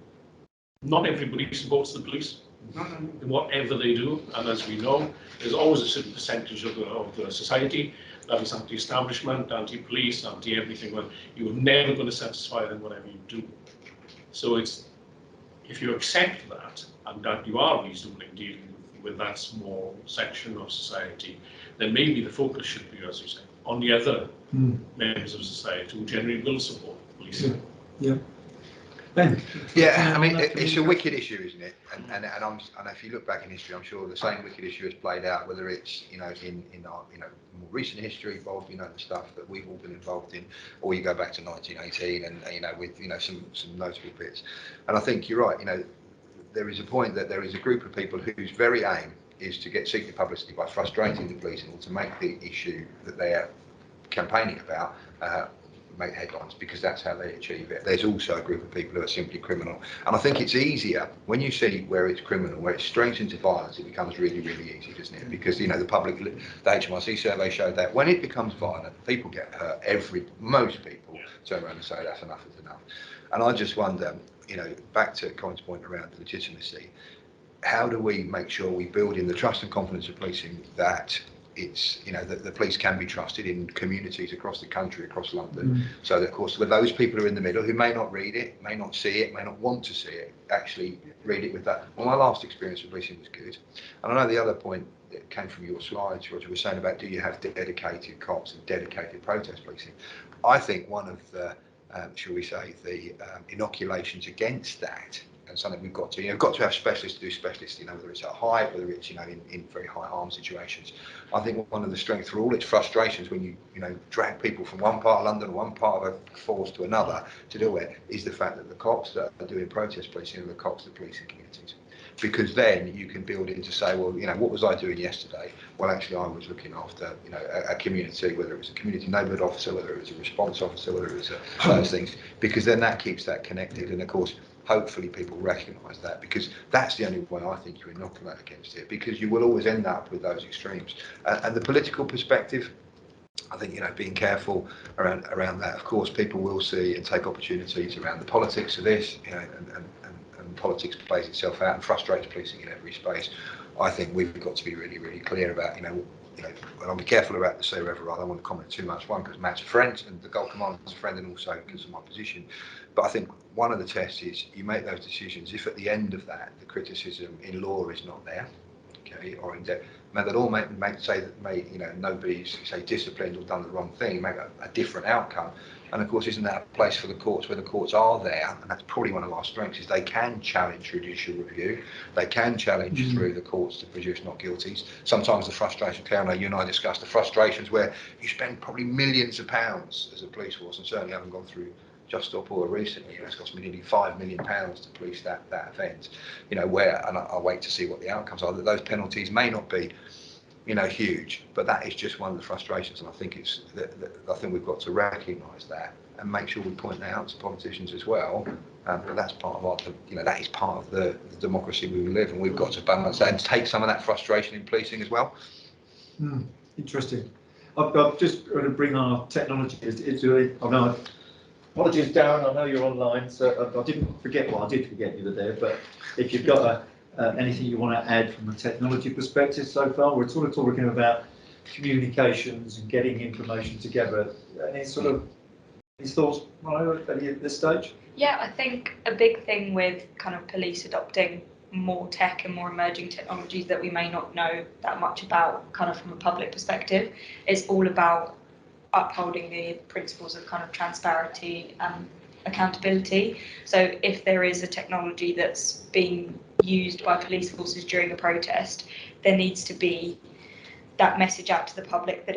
not everybody supports the police in whatever they do, and as we know, there's always a certain percentage of the society that is anti-establishment, anti-police, anti-everything. Well, you're never going to satisfy them whatever you do. So it's, if you accept that, and that you are reasonable in dealing with that small section of society, then maybe the focus should be, as you say, on the other members of society who generally will support policing. Yeah. Ben? Yeah, I mean, it's a wicked issue, isn't it? And if you look back in history, I'm sure the same wicked issue has played out, whether it's in our more recent history, Bob, the stuff that we've all been involved in, or you go back to 1918 and with some notable bits. And I think you're right. There is a point that there is a group of people whose very aim is to seek the publicity by frustrating the police in order to make the issue that they are campaigning about make headlines, because that's how they achieve it. There's also a group of people who are simply criminal, and I think it's easier when you see where it's criminal, where it strains into violence. It becomes really, really easy, doesn't it? Because the HMRC survey showed that when it becomes violent, people get hurt. Most people turn around and say that's enough is enough. And I just wonder, back to Colin's point around legitimacy, how do we make sure we build in the trust and confidence of policing that it's, that the police can be trusted in communities across the country, across London, so that, of course, with those people who are in the middle who may not read it, may not see it, may not want to see it, actually read it with that. Well, my last experience with policing was good. And I know the other point that came from your slides, Roger, was saying about, do you have dedicated cops and dedicated protest policing? I think one of the, shall we say, the inoculations against that, and something we've got to, you've got to have specialists to do specialists, whether it's at height, whether it's, in very high harm situations. I think one of the strengths for all its frustrations when you, drag people from one part of London or one part of a force to another to do it, is the fact that the cops that are doing protest policing are the cops that police in communities. Because then you can build in to say, well, what was I doing yesterday? Well, actually, I was looking after, a community, whether it was a community neighbourhood officer, whether it was a response officer, whether it was those things, because then that keeps that connected. And of course, hopefully people recognise that, because that's the only way I think you inoculate against it, because you will always end up with those extremes. And the political perspective, I think, being careful around that. Of course, people will see and take opportunities around the politics of this, and and politics plays itself out and frustrates policing in every space. I think we've got to be really, really clear about, and I'll be careful about the say wherever I don't want to comment too much. One, because Matt's a friend and the Gold Commander's a friend, and also because of my position. But I think one of the tests is you make those decisions if at the end of that the criticism in law is not there, okay, or in depth. May the law may say that nobody's say disciplined or done the wrong thing, make a different outcome. And of course, isn't that a place for the courts where the courts are there? And that's probably one of our strengths, is they can challenge judicial review. They can challenge through the courts to produce not guilties. Sometimes the frustration, Claire, I know you and I discussed the frustrations where you spend probably millions of pounds as a police force, and certainly haven't gone through Just Stop Oil recently. It's cost me nearly £5 million to police that event. And I'll wait to see what the outcomes are. That those penalties may not be huge, but that is just one of the frustrations, and I think I think we've got to recognise that and make sure we point that out to politicians as well. But that's part of that is part of the democracy we live, and we've got to balance that and take some of that frustration in policing as well. Interesting. I've just got to bring our technology. It's really. Apologies, Darren. I know you're online, so I didn't forget. Well, I did forget you were there, but if you've got anything you want to add from a technology perspective so far? We're sort of talking about communications and getting information together. Any thoughts, Maya, at this stage? Yeah, I think a big thing with kind of police adopting more tech and more emerging technologies that we may not know that much about kind of from a public perspective is all about upholding the principles of kind of transparency and accountability. So if there is a technology that's being used by police forces during a protest, there needs to be that message out to the public that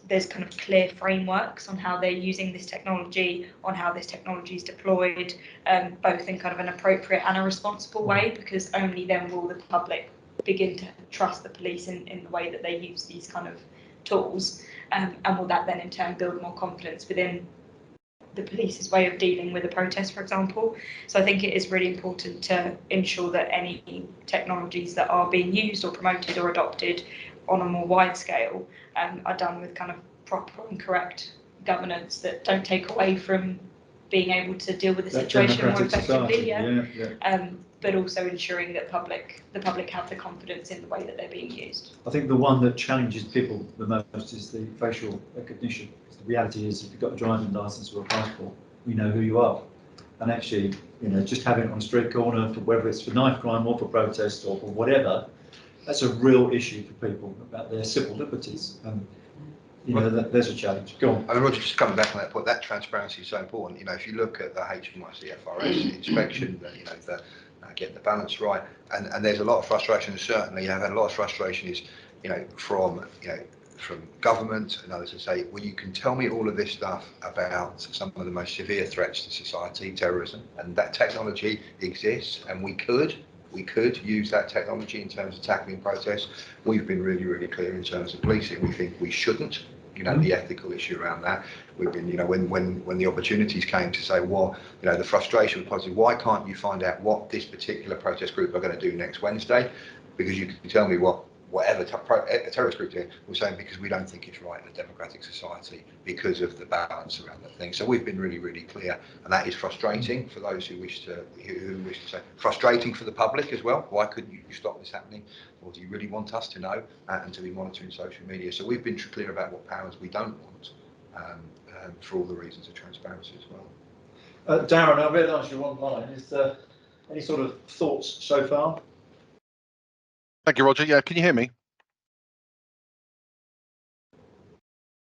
there's kind of clear frameworks on how they're using this technology, on how this technology is deployed, both in kind of an appropriate and a responsible way, because only then will the public begin to trust the police in the way that they use these kind of tools, and will that then in turn build more confidence within the police's way of dealing with a protest, for example. So I think it is really important to ensure that any technologies that are being used or promoted or adopted on a more wide scale are done with kind of proper and correct governance that don't take away from being able to deal with the situation more effectively. But also ensuring that the public have the confidence in the way that they're being used. I think the one that challenges people the most is the facial recognition. The reality is, if you've got a driving licence or a passport, we know who you are. And actually, just having it on a street corner, for whether it's for knife crime or for protest or for whatever, that's a real issue for people about their civil liberties. And there's a challenge. Go on. I mean, Roger, just coming back on that point, that transparency is so important. If you look at the HMRC FRS inspection, getting the balance right, and there's a lot of frustration. Certainly, I've had a lot of frustration is, from government and others, to say, well, you can tell me all of this stuff about some of the most severe threats to society, terrorism, and that technology exists, and we could use that technology in terms of tackling protests. We've been really, really clear in terms of policing. We think we shouldn't. The ethical issue around that. We've been, when the opportunities came to say, well, the frustration was positive. Why can't you find out what this particular protest group are going to do next Wednesday? Because you can tell me whatever terrorist group do. We're saying because we don't think it's right in a democratic society because of the balance around that thing. So we've been really, really clear, and that is frustrating for those who wish to say. Frustrating for the public as well. Why couldn't you stop this happening? Or do you really want us to know and to be monitoring social media? So we've been clear about what powers we don't want, for all the reasons of transparency as well. Darren, I realise you're online. Is there any sort of thoughts so far? Thank you, Roger. Yeah, can you hear me?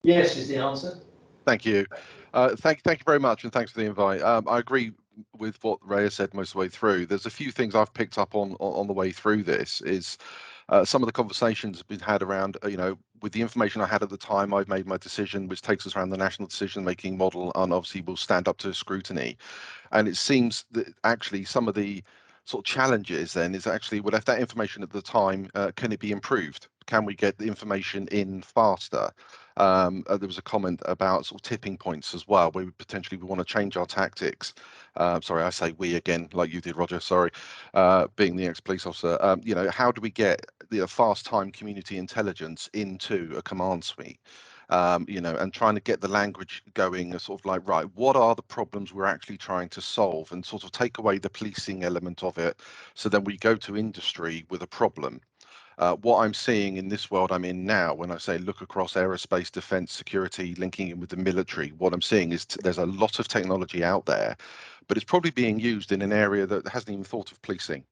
Yes, is the answer. Thank you. Thank you very much, and thanks for the invite. I agree with what Ray has said most of the way through. There's a few things I've picked up on the way through this. Is some of the conversations have been had around, with the information I had at the time, I've made my decision, which takes us around the national decision-making model, and obviously will stand up to scrutiny. And it seems that actually some of the sort of challenges then is actually, well, if that information at the time, can it be improved? Can we get the information in faster? There was a comment about sort of tipping points as well, where we potentially want to change our tactics. Sorry, I say we again, like you did, Roger. Sorry, being the ex-police officer. How do we get the fast time community intelligence into a command suite? you know, and trying to get the language going, sort of like, right, what are the problems we're actually trying to solve, and sort of take away the policing element of it, so then we go to industry with a problem. What I'm seeing in this world I'm in now, when I say look across aerospace, defense, security, linking in with the military, what I'm seeing is there's a lot of technology out there, but it's probably being used in an area that hasn't even thought of policing.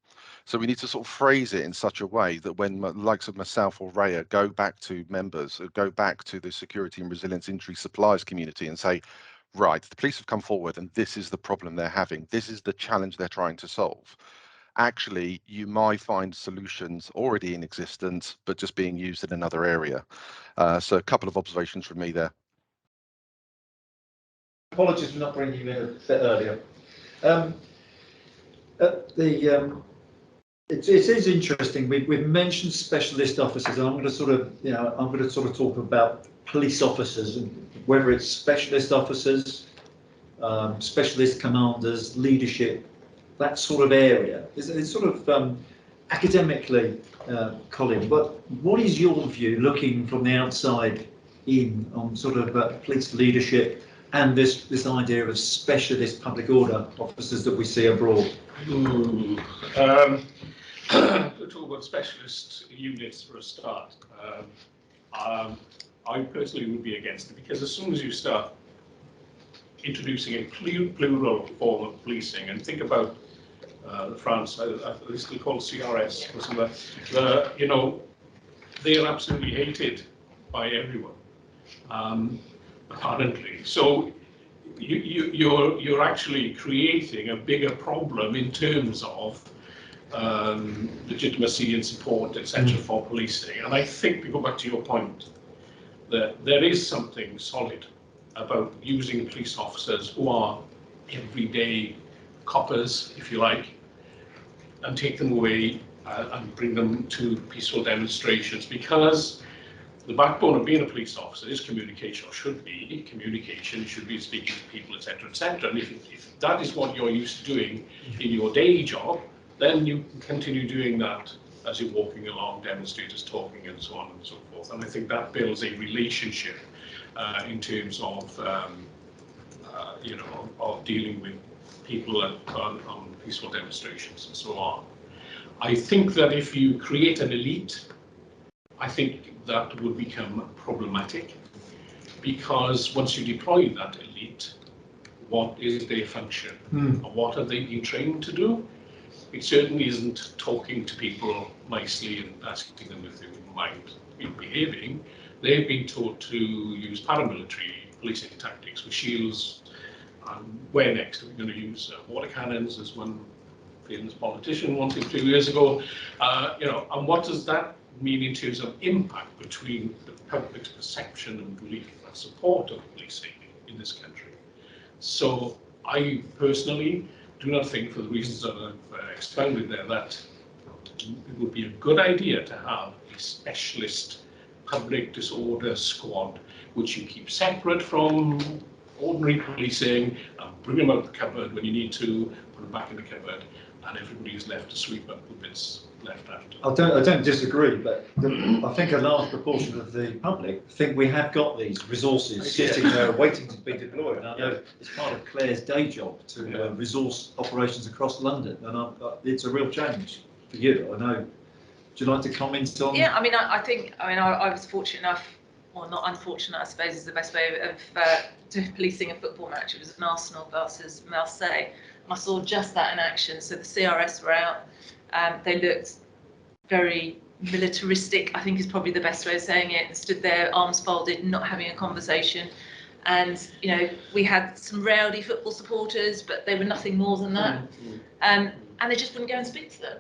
So we need to sort of phrase it in such a way that when the likes of myself or Raya go back to members, go back to the security and resilience industry suppliers community and say, right, the police have come forward and this is the problem they're having, this is the challenge they're trying to solve. Actually, you might find solutions already in existence, but just being used in another area. So a couple of observations from me there. Apologies for not bringing you in a bit earlier. It is interesting. We've mentioned specialist officers, and I'm going to sort of talk about police officers, and whether it's specialist officers, specialist commanders, leadership, that sort of area. It's sort of academically, Colin, but what is your view, looking from the outside in, on sort of police leadership and this idea of specialist public order officers that we see abroad? To talk about specialist units for a start, I personally would be against it, because as soon as you start introducing a plural form of policing, and think about France, they still call CRS or something, you know, they are absolutely hated by everyone, apparently. So you're actually creating a bigger problem in terms of legitimacy and support, etc., for policing. And I think, to go back to your point, that there is something solid about using police officers who are everyday coppers, if you like, and take them away and bring them to peaceful demonstrations, because the backbone of being a police officer is communication, or should be communication, should be speaking to people, etc., etc. And if that is what you're used to doing in your day job, then you can continue doing that as you're walking along, demonstrators talking, and so on and so forth. And I think that builds a relationship in terms of, you know, of dealing with people on peaceful demonstrations and so on. I think that if you create an elite, I think that would become problematic, because once you deploy that elite, what is their function? And what have they been trained to do? It certainly isn't talking to people nicely and asking them if they wouldn't mind behaving. They've been taught to use paramilitary policing tactics with shields. Where next? Are we going to use water cannons, as one famous politician wanted 2 years ago? You know, and what does that mean in terms of impact between the public's perception and belief and support of policing in this country? So I personally do not think, for the reasons that I've expounded there, that it would be a good idea to have a specialist public disorder squad, which you keep separate from ordinary policing, and bring them out the cupboard when you need to, put them back in the cupboard, and everybody is left to sweep up the bits left after. I don't disagree, but I think a large proportion of the public think we have got these resources sitting there waiting to be deployed. And I know it's part of Claire's day job to resource operations across London, and it's a real challenge for you. I know. Would you like to comment on? Yeah, I mean, I was fortunate enough, or not unfortunate, I suppose is the best way of policing a football match. It was an Arsenal versus Marseille, and I saw just that in action. So the CRS were out. They looked very militaristic, I think is probably the best way of saying it, and stood there, arms folded, not having a conversation. And, you know, we had some rowdy football supporters, but they were nothing more than that. And they just wouldn't go and speak to them.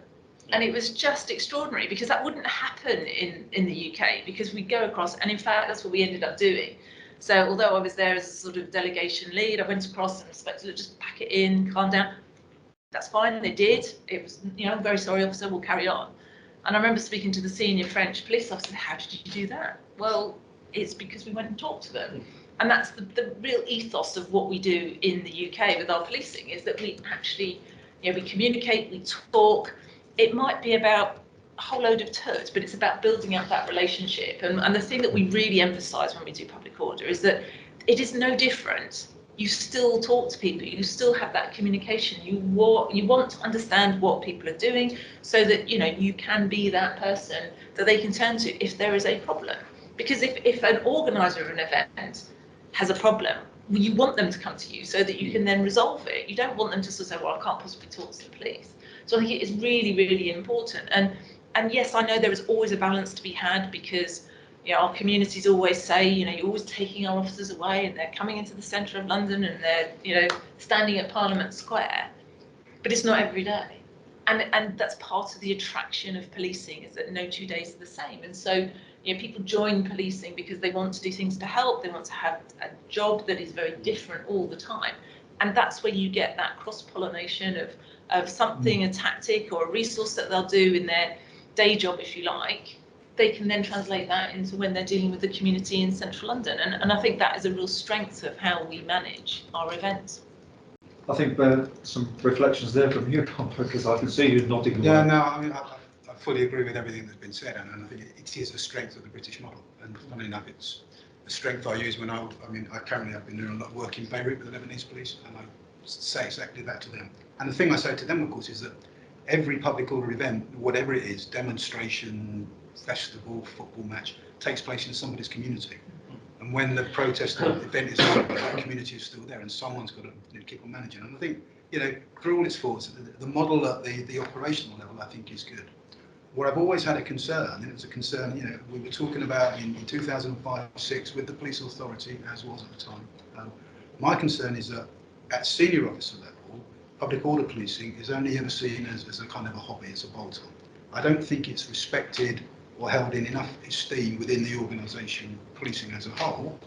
And it was just extraordinary, because that wouldn't happen in the UK, because we go across, and in fact, that's what we ended up doing. So although I was there as a sort of delegation lead, I went across and expected to just pack it in, calm down. That's fine, they did. It was, you know, very sorry, officer, we'll carry on. And I remember speaking to the senior French police officer, how did you do that? Well, it's because we went and talked to them. And that's the real ethos of what we do in the UK with our policing, is that we actually, you know, we communicate, we talk. It might be about a whole load of tut, but it's about building up that relationship. And the thing that we really emphasise when we do public order is that it is no different. You still talk to people, you still have that communication. You want to understand what people are doing so that you can be that person that they can turn to if there is a problem. Because if an organiser of an event has a problem, you want them to come to you so that you can then resolve it. You don't want them to sort of say, well, I can't possibly talk to the police. So I think it is really, really important. And yes, I know there is always a balance to be had, because our communities always say, you're always taking our officers away and they're coming into the centre of London and they're, standing at Parliament Square. But it's not every day. And that's part of the attraction of policing, is that no 2 days are the same. And so, people join policing because they want to do things to help. They want to have a job that is very different all the time. And that's where you get that cross-pollination of something, a tactic or a resource that they'll do in their day job, if you like. They can then translate that into when they're dealing with the community in central London. And I think that is a real strength of how we manage our events. I think some reflections there from you, Tom, because I can see you nodding. Yeah, no, I mean, I fully agree with everything that's been said, and I think it is a strength of the British model. And funny enough, it's a strength I use when I currently have been doing a lot of work in Beirut with the Lebanese police, and I say exactly that to them. And the thing I say to them, of course, is that every public order event, whatever it is, demonstration, festival, football match, takes place in somebody's community. And when the protest event is over, that community is still there, and someone's got to keep on managing. And I think, for all its faults, the model at the operational level, I think, is good. What I've always had a concern, and it was a concern, we were talking about in 2005-06 with the police authority, as was at the time. My concern is that at senior officer level, public order policing is only ever seen as a kind of a hobby, it's a bolt-on. I don't think it's respected or held in enough esteem within the organisation, policing as a whole.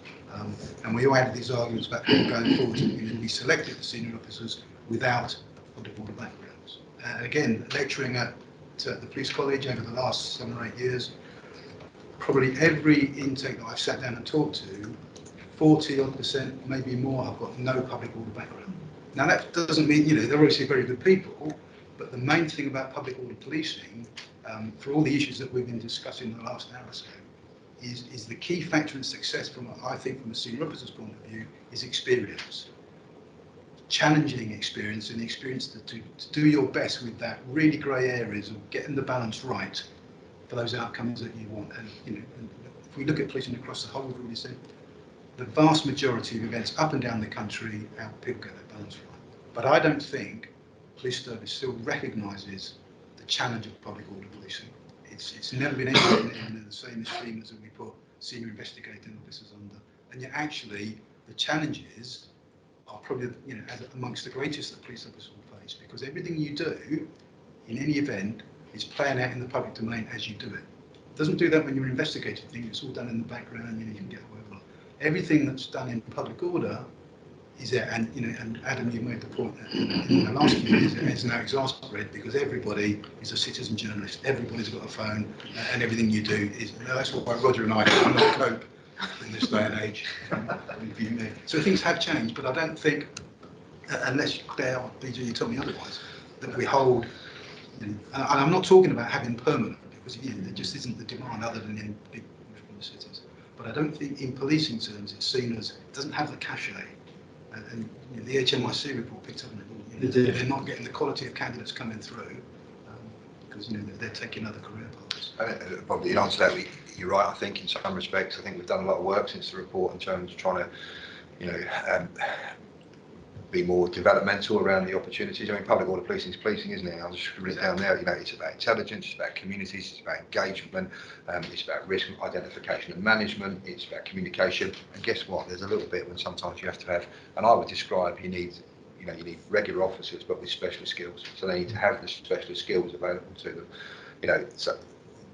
And we all had these arguments about people going forward to be selected for senior officers without public order backgrounds. And again, lecturing at the police college over the last 7 or 8 years, probably every intake that I've sat down and talked to, 40-odd%, maybe more, have got no public order background. Now that doesn't mean, they're obviously very good people, but the main thing about public order policing, for all the issues that we've been discussing in the last hour or so, is the key factor in success I think from a senior officer's point of view, is experience. Challenging experience, and the experience to do your best with that really grey areas of getting the balance right for those outcomes that you want. And if we look at policing across the whole, we've already said, the vast majority of events up and down the country, how people get that balance right. But I don't think police service still recognises the challenge of public order policing. It's never been anything in the same esteem as we put senior investigating officers under. And yet actually the challenges are probably amongst the greatest that police officers will face, because everything you do in any event is playing out in the public domain as you do it. It doesn't do that when you're investigating things, it's all done in the background, you can get away with it. Everything that's done in public order is there, and Adam, you made the point that in the last few years it's now exasperated because everybody is a citizen journalist, everybody's got a phone, and everything you do is, that's why Roger and I cannot cope in this day and age. So things have changed, but I don't think, unless Claire or BJ, you tell me otherwise, that we hold, and I'm not talking about having permanent, because there just isn't the demand other than in big cities. But I don't think in policing terms it's seen as, it doesn't have the cachet. And the HMIC report picked up on it. They're not getting the quality of candidates coming through because they're taking other career paths. Probably in answer to that, you're right. I think in some respects, I think we've done a lot of work since the report in terms of trying to, be more developmental around the opportunities. I mean, public order policing is policing, isn't it? I'll just write it down there. It's about intelligence, it's about communities, it's about engagement, it's about risk identification and management, it's about communication. And guess what? There's a little bit when sometimes you have to have, and I would describe you need regular officers, but with specialist skills. So they need to have the specialist skills available to them. So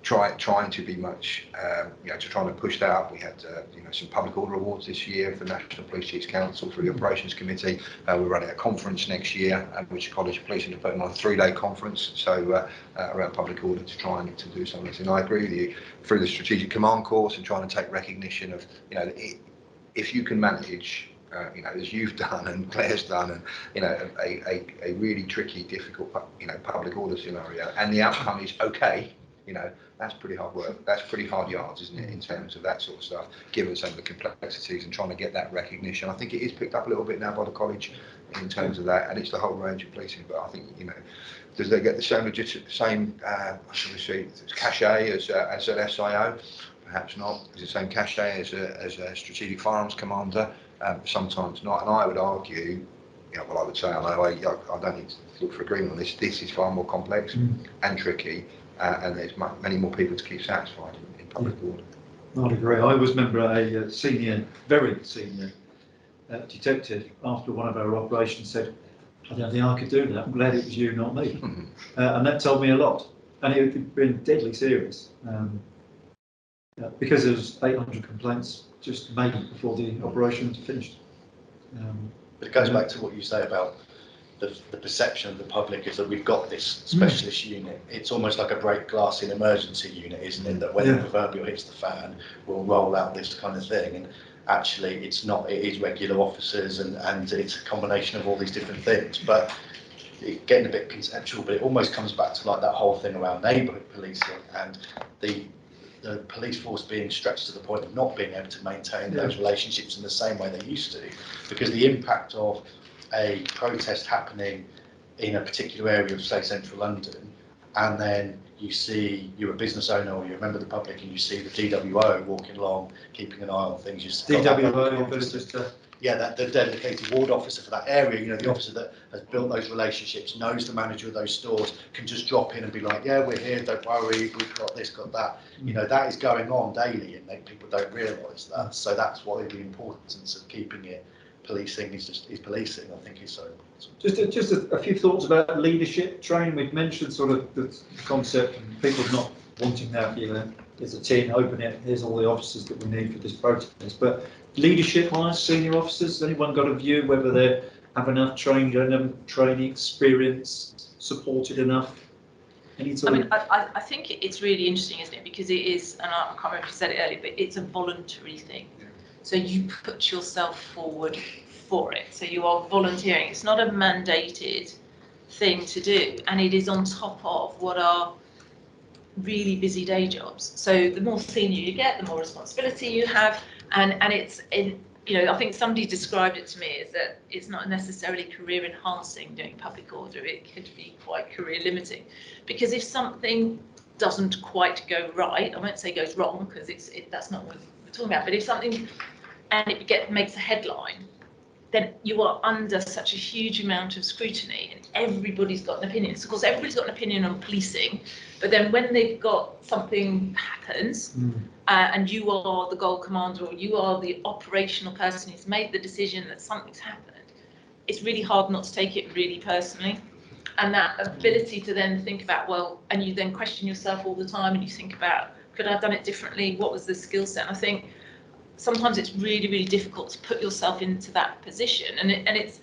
trying to be much, to trying to push that up. We had, some public order awards this year for National Police Chiefs Council through the Operations Committee. We're running a conference next year, which College of Policing are putting on a 3-day conference. So around public order to try and to do something. And I agree with you through the Strategic Command course and trying to take recognition of, if you can manage. As you've done and Claire's done, and a really tricky, difficult, public order scenario, and the outcome is okay. you know, that's pretty hard work. That's pretty hard yards, isn't it, in terms of that sort of stuff, given some of the complexities and trying to get that recognition. I think it is picked up a little bit now by the college in terms of that, and it's the whole range of policing. But I think, you know, does they get the same shall we say, cachet as an SIO? Perhaps not. Is the same cachet as a strategic firearms commander? Sometimes not. And I would argue, you know, well, I would say, I don't need to look for agreement on this. This is far more complex and tricky, and there's many more people to keep satisfied in public order. I'd agree. I always remember a senior, very senior detective after one of our operations said, "I don't think I could do that. I'm glad it was you, not me." And that told me a lot. And it had been deadly serious because there was 800 complaints just made before the operation was finished. But it goes back to what you say about the perception of the public is that we've got this specialist unit. It's almost like a break glass in emergency unit, isn't it? That when the proverbial hits the fan, we'll roll out this kind of thing. And actually, it's not. It is regular officers, and it's a combination of all these different things. But getting a bit conceptual, but it almost comes back to like that whole thing around neighbourhood policing and the police force being stretched to the point of not being able to maintain those relationships in the same way they used to, because the impact of a protest happening in a particular area of, say, central London, and then you're a business owner or you're a member of the public and you see the DWO walking along, keeping an eye on things. DWO versus the dedicated ward officer for that area, you know, the officer that has built those relationships, knows the manager of those stores, can just drop in and be like, yeah, we're here, don't worry, we've got this, got that. You know, that is going on daily and people don't realise that. So that's why the importance of keeping it policing is policing, I think, is so important. Just a few thoughts about leadership training. We've mentioned sort of the concept and people not wanting that, you know, there's a tin, open it, here's all the officers that we need for this protest. But leadership-wise, senior officers, anyone got a view whether they have enough training experience, supported enough? I think it's really interesting, isn't it? Because it is, and I can't remember if you said it earlier, but it's a voluntary thing. So you put yourself forward for it. So you are volunteering. It's not a mandated thing to do, and it is on top of what are really busy day jobs. So the more senior you get, the more responsibility you have, and it's in. You know, I think somebody described it to me as that it's not necessarily career enhancing doing public order. It could be quite career limiting, because if something doesn't quite go right, I won't say goes wrong because that's not what we're talking about. But if something and it makes a headline, then you are under such a huge amount of scrutiny, and everybody's got an opinion. So of course, everybody's got an opinion on policing, but then when they've got something happens, and you are the goal commander or you are the operational person who's made the decision that something's happened, it's really hard not to take it really personally. And that ability to then think about, well, and you then question yourself all the time, and you think about, could I have done it differently? What was the skill set? And I think sometimes it's really, really difficult to put yourself into that position, and it's,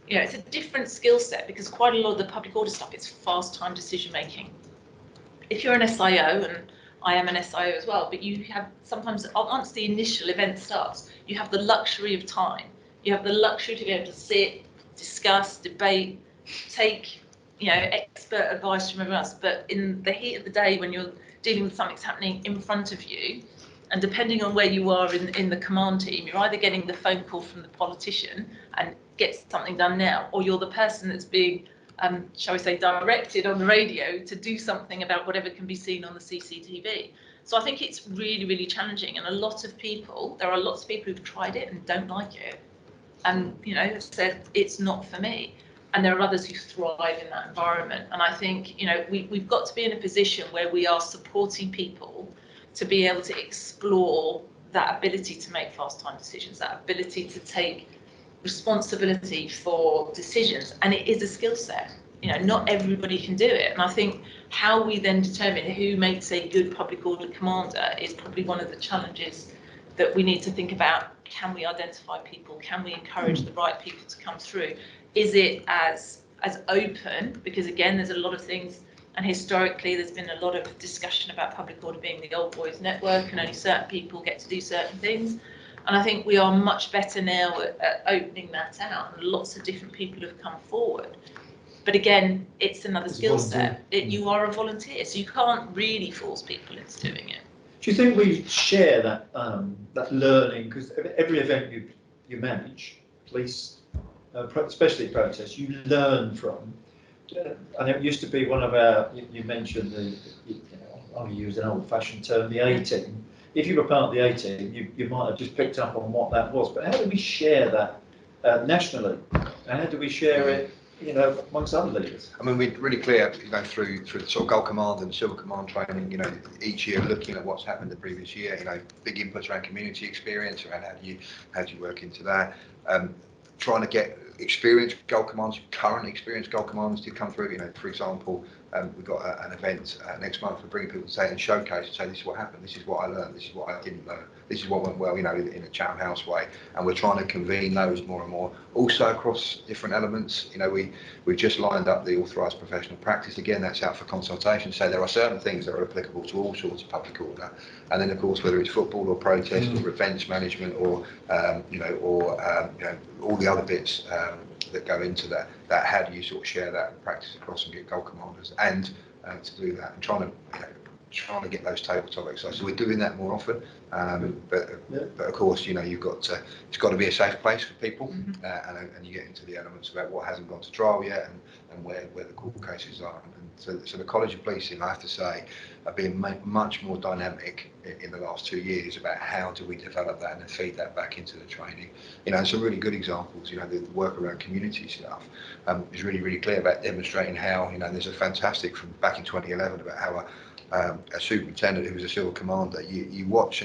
you know, it's a different skill set, because quite a lot of the public order stuff is fast time decision making. If you're an SIO, and I am an SIO as well, but you have sometimes, once the initial event starts, you have the luxury of time. You have the luxury to be able to sit, discuss, debate, take, you know, expert advice from everyone else. But in the heat of the day, when you're dealing with something that's happening in front of you, and depending on where you are in the command team, you're either getting the phone call from the politician and get something done now, or you're the person that's being, shall we say, directed on the radio to do something about whatever can be seen on the CCTV. So I think it's really, really challenging. And there are lots of people who've tried it and don't like it. And, you know, said, it's not for me. And there are others who thrive in that environment. And I think, you know, we've got to be in a position where we are supporting people to be able to explore that ability to make fast time decisions, that ability to take responsibility for decisions. And it is a skill set. You know, not everybody can do it. And I think how we then determine who makes a good public order commander is probably one of the challenges that we need to think about. Can we identify people? Can we encourage the right people to come through? Is it as open? Because again, there's a lot of things, and historically there's been a lot of discussion about public order being the old boys network and only certain people get to do certain things. And I think we are much better now at opening that out, and lots of different people have come forward. But again, it's another It's skill volunteer. set. You are a volunteer, so you can't really force people into doing it. Do you think we share that that learning? Because every event you manage, police, especially protests, you learn from. And it used to be one of our. You mentioned I'll use an old-fashioned term, the A team. If you were part of the A team, you might have just picked up on what that was. But how do we share that nationally? And how do we share it, amongst other leaders? I mean, we're really clear, through the sort of Gold Command and Silver Command training, each year looking at what's happened the previous year, big inputs around community experience, around how do you work into that, trying to get experienced Gold Commands, current experienced Gold Commands to come through. For example, we've got an event next month for bringing people to say and showcase and say, this is what happened, this is what I learned, this is what I didn't learn, this is what went well, in a Chatham House way. And we're trying to convene those more and more. Also across different elements, we've just lined up the authorised professional practice. Again, that's out for consultation. So there are certain things that are applicable to all sorts of public order. And then, of course, whether it's football or protest or events management or, all the other bits that go into that, how do you sort of share that practice across and get Gold Commanders and to do that and trying to get those tabletop exercises. So we're doing that more often, but of course, you've got to, it's got to be a safe place for people, and you get into the elements about what hasn't gone to trial yet and where the court cases are. And so the College of Policing, I have to say, have been much more dynamic in the last 2 years about how do we develop that and then feed that back into the training. And some really good examples, the work around community stuff is really, really clear about demonstrating how, there's a fantastic from back in 2011 about how a superintendent who was a civil commander, you watch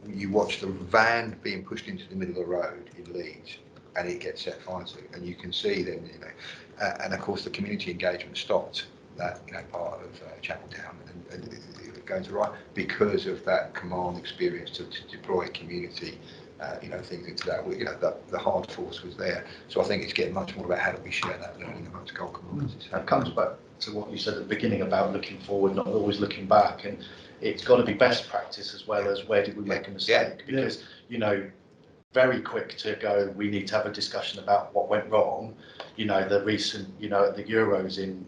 you watch the van being pushed into the middle of the road in Leeds and it gets set fire to, and you can see then, and of course the community engagement stopped that, part of Chapel Town and going to right because of that command experience to deploy community, things into that. The hard force was there. So I think it's getting much more about how do we share that learning amongst Gold Commanders. That comes back to what you said at the beginning about looking forward, not always looking back, and it's got to be best practice as well as where did we make a mistake, because very quick to go, we need to have a discussion about what went wrong. The recent, at the Euros in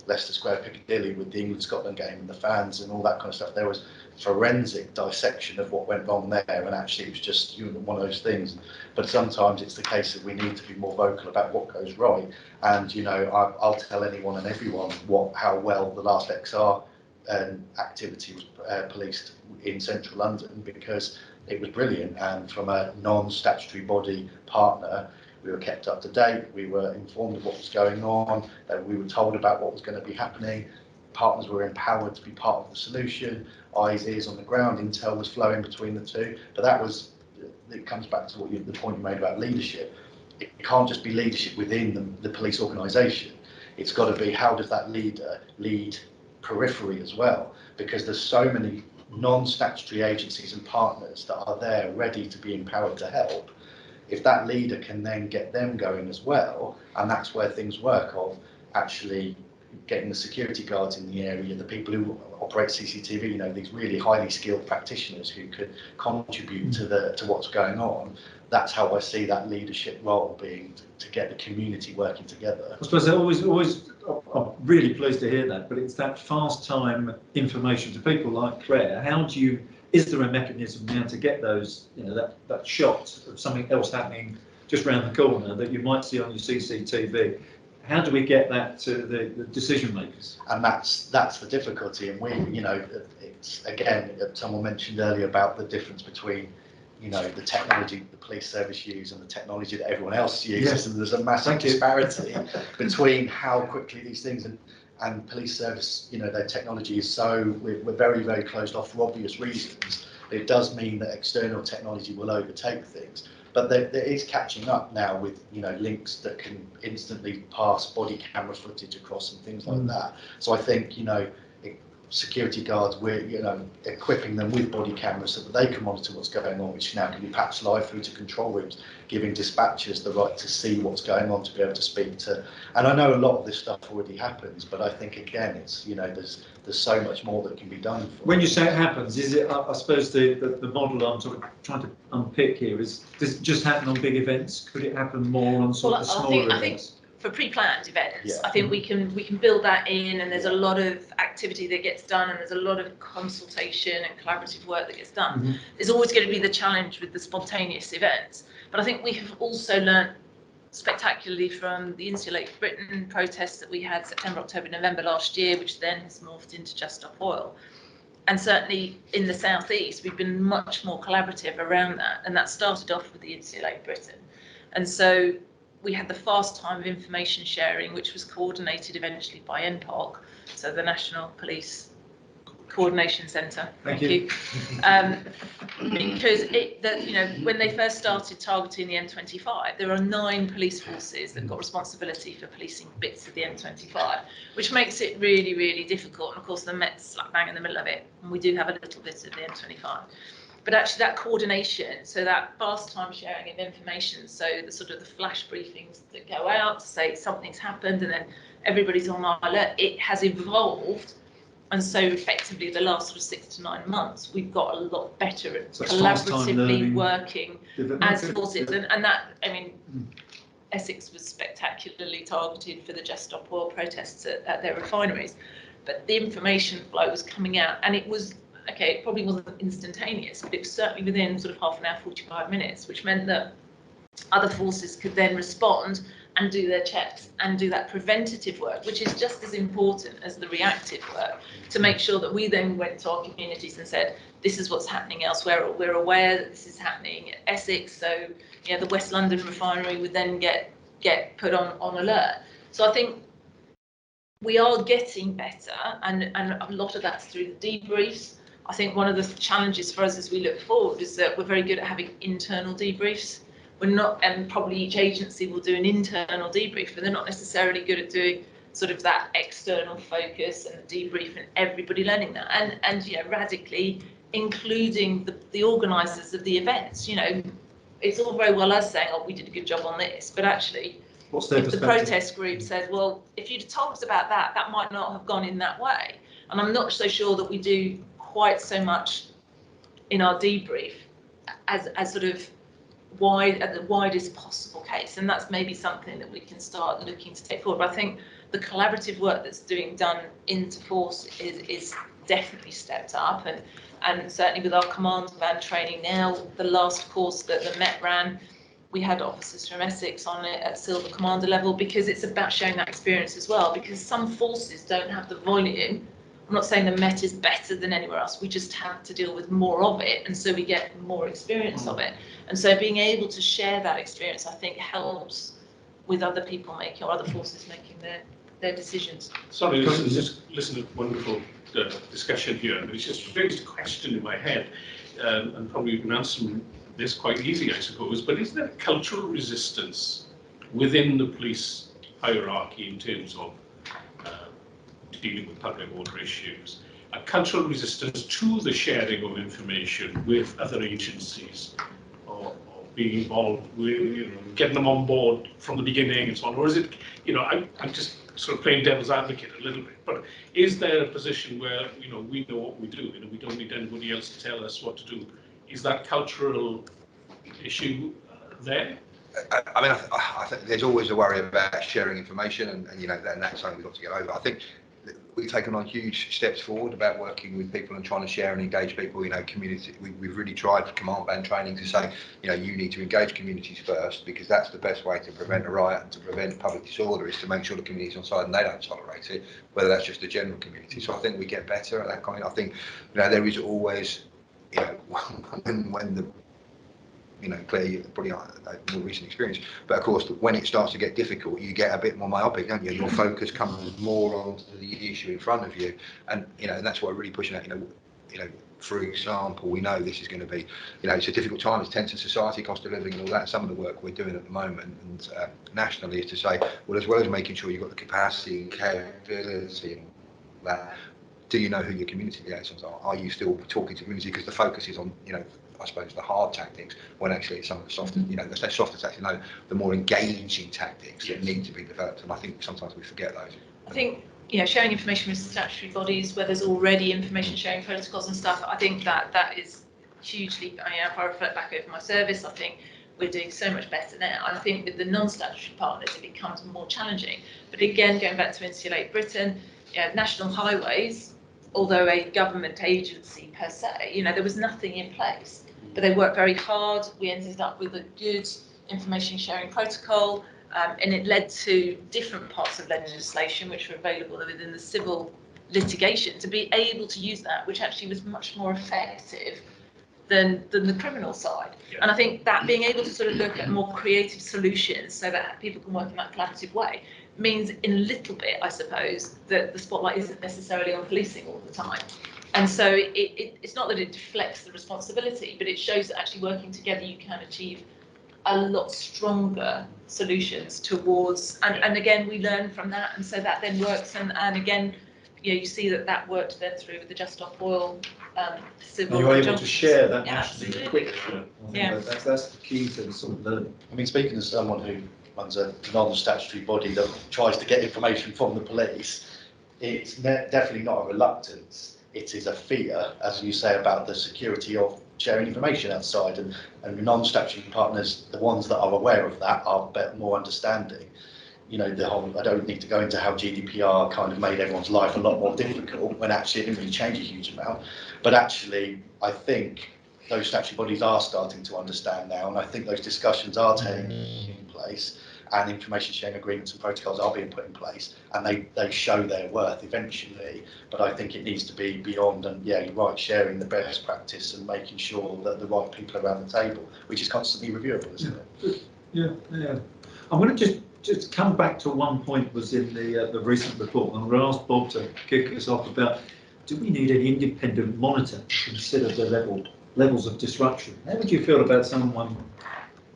Leicester Square, Piccadilly, with the England-Scotland game and the fans and all that kind of stuff, there was forensic dissection of what went wrong there, and actually it was just one of those things. But sometimes it's the case that we need to be more vocal about what goes right. And I'll tell anyone and everyone how well the last XR activity was policed in central London, because it was brilliant, and from a non-statutory body partner, we were kept up to date, we were informed of what was going on, that we were told about what was going to be happening, partners were empowered to be part of the solution, eyes, ears on the ground, intel was flowing between the two. But it comes back to the point you made about leadership. It can't just be leadership within the police organisation. It's got to be, how does that leader lead periphery as well? Because there's so many non-statutory agencies and partners that are there ready to be empowered to help. If that leader can then get them going as well, and that's where things work, of actually getting the security guards in the area, the people who operate CCTV, these really highly skilled practitioners who could contribute to what's going on. That's how I see that leadership role being, to get the community working together. I suppose I'm really pleased to hear that, but it's that fast time information to people like Claire. Is there a mechanism now to get those, that shot of something else happening just around the corner that you might see on your CCTV? How do we get that to the decision makers? And that's the difficulty. And it's, again, someone mentioned earlier about the difference between, the technology the police service use and the technology that everyone else uses. Yes. And there's a massive disparity between how quickly these things and police service, their technology is so, we're very, very closed off for obvious reasons. It does mean that external technology will overtake things. But there is catching up now with, links that can instantly pass body camera footage across and things like that. So I think, security guards, we're, equipping them with body cameras so that they can monitor what's going on, which now can be patched live through to control rooms, giving dispatchers the right to see what's going on, to be able to speak to. And I know a lot of this stuff already happens, but I think, again, it's, there's so much more that can be done. When you say it happens, is it, I suppose the model I'm sort of trying to unpick here is, does it just happen on big events? Could it happen more on sort of smaller events? for pre-planned events. Yeah. I think we can build that in, and there's a lot of activity that gets done, and there's a lot of consultation and collaborative work that gets done. There's always going to be the challenge with the spontaneous events, but I think we have also learnt spectacularly from the Insulate Britain protests that we had September, October, November last year, which then has morphed into Just Stop Oil. And certainly in the southeast, we've been much more collaborative around that, and that started off with the Insulate Britain. And so we had the fast time of information sharing, which was coordinated eventually by NPOC, so the National Police Coordination Centre. Thank you. Because when they first started targeting the M25, there are 9 police forces that got responsibility for policing bits of the M25, which makes it really, really difficult. And of course, the Met's slap bang in the middle of it, and we do have a little bit of the M25. But actually that coordination, so that fast time sharing of information, so the sort of the flash briefings that go out to say something's happened and then everybody's on alert, it has evolved. And so effectively the last sort of 6 to 9 months, we've got a lot better at collaboratively working as forces. And that, I mean, Essex was spectacularly targeted for the Just Stop Oil protests at their refineries. But the information flow was coming out, and it was, okay, it probably wasn't instantaneous, but it was certainly within sort of half an hour, 45 minutes, which meant that other forces could then respond and do their checks and do that preventative work, which is just as important as the reactive work, to make sure that we then went to our communities and said, this is what's happening elsewhere, or we're aware that this is happening at Essex, so the West London refinery would then get put on alert. So I think we are getting better, and a lot of that's through the debriefs. I think one of the challenges for us as we look forward is that we're very good at having internal debriefs. We're not, and probably each agency will do an internal debrief, but they're not necessarily good at doing sort of that external focus and the debrief and everybody learning that, and radically including the organisers of the events. It's all very well us saying, oh, we did a good job on this, but actually, if the protest group said, well, if you'd told us about that, that might not have gone in that way. And I'm not so sure that we do quite so much in our debrief as sort of at the widest possible case. And that's maybe something that we can start looking to take forward. But I think the collaborative work that's done into force is definitely stepped up. And certainly with our command van training now, the last course that the Met ran, we had officers from Essex on it at Silver Commander level, because it's about sharing that experience as well, because some forces don't have the volume. I'm not saying the Met is better than anywhere else, we just have to deal with more of it, and so we get more experience of it. And so being able to share that experience, I think, helps with other people making, or other forces making their decisions. Sorry, just listen to wonderful discussion here, but it's just raised a question in my head, and probably you can answer this quite easy, I suppose, but is there cultural resistance within the police hierarchy in terms of dealing with public order issues, a cultural resistance to the sharing of information with other agencies, or being involved with, getting them on board from the beginning and so on? Or is it, I'm just sort of playing devil's advocate a little bit, but is there a position where, we know what we do, we don't need anybody else to tell us what to do? Is that cultural issue there? I think there's always a worry about sharing information, and that's something we've got to get over. I think we've taken on huge steps forward about working with people and trying to share and engage people. Community. We've really tried for command band training to say, you need to engage communities first, because that's the best way to prevent a riot and to prevent public disorder, is to make sure the community's on side and they don't tolerate it, whether that's just the general community. So I think we get better at that kind. I think there is always, when the Claire, you probably a more recent experience, but of course, when it starts to get difficult, you get a bit more myopic, don't you? Your focus comes more onto the issue in front of you, and and that's what we're really pushing at. For example, we know this is going to be, it's a difficult time. It's tense in society, cost of living, and all that. Some of the work we're doing at the moment, and nationally, is to say, well, as well as making sure you've got the capacity and capability and that, do you know who your community liaisons are? Are you still talking to community? Because the focus is on, I suppose, the hard tactics, when actually it's some of the softer, there's no softer tactics, the more engaging tactics that need to be developed. And I think sometimes we forget those. I think, sharing information with statutory bodies where there's already information sharing protocols and stuff, I think that is hugely, if I reflect back over my service, I think we're doing so much better now. I think with the non-statutory partners, it becomes more challenging. But again, going back to Insulate Britain, National Highways, although a government agency per se, there was nothing in place, but they worked very hard. We ended up with a good information sharing protocol, and it led to different parts of legislation which were available within the civil litigation to be able to use that, which actually was much more effective than the criminal side. Yeah. And I think that being able to sort of look at more creative solutions so that people can work in that collaborative way means in a little bit, I suppose, that the spotlight isn't necessarily on policing all the time. And so it's not that it deflects the responsibility, but it shows that actually working together you can achieve a lot stronger solutions towards, and again, we learn from that, and so that then works, and again, you see that worked then through with the Just Stop Oil civil. And you're able to share that Yeah, nationally absolutely. quickly. I think Yeah. that's the key to the sort of learning. I mean, speaking as someone who runs a non-statutory body that tries to get information from the police, it's definitely not a reluctance. It is a fear, as you say, about the security of sharing information outside, and non-statutory partners, the ones that are aware of that, are more understanding. The whole, I don't need to go into how GDPR kind of made everyone's life a lot more difficult when actually it didn't really change a huge amount. But actually, I think those statutory bodies are starting to understand now, and I think those discussions are taking place, and information sharing agreements and protocols are being put in place, and they show their worth eventually. But I think it needs to be beyond, and yeah, you're right, sharing the best practice and making sure that the right people are around the table, which is constantly reviewable, isn't it? Yeah. I'm going to just come back to one point was in the recent report. I'm going to ask Bob to kick us off about, do we need an independent monitor to consider the levels of disruption? How would you feel about someone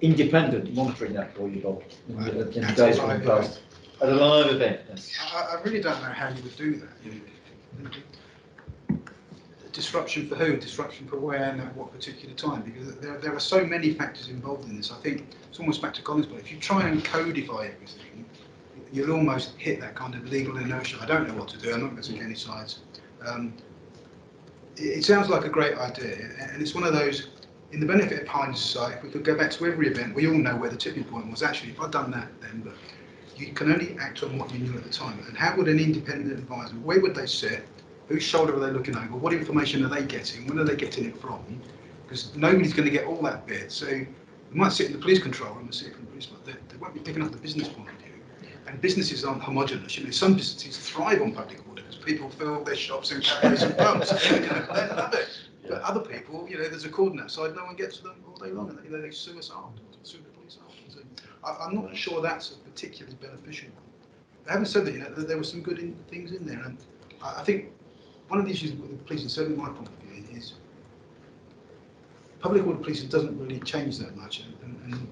independent monitoring that for you, Bob, in the days when past? At a live event, yes. I really don't know how you would do that. Disruption for who? Disruption for where and at what particular time? Because there are so many factors involved in this. I think it's almost back to Colin's point. If you try and codify everything, you'll almost hit that kind of legal inertia. I don't know what to do. I'm not going to take any sides. It sounds like a great idea, and it's one of those. In the benefit of hindsight, if we could go back to every event, we all know where the tipping point was. Actually, if I'd done that then, but you can only act on what you knew at the time. And how would an independent advisor, where would they sit? Whose shoulder are they looking over? What information are they getting? When are they getting it from? Because nobody's going to get all that bit. So they might sit in the police control room and sit from the police, but they won't be picking up the business point of view. And businesses aren't homogenous. Some businesses thrive on public order because people fill their shops and cafes and pubs. They love it. But other people, there's a cordon outside, no one gets to them all day long, and they sue us afterwards, sue the police afterwards. So I'm not sure that's a particularly beneficial one. I haven't said that, there were some good things in there, and I think one of the issues with the policing, certainly my point of view, is public order policing doesn't really change that much, and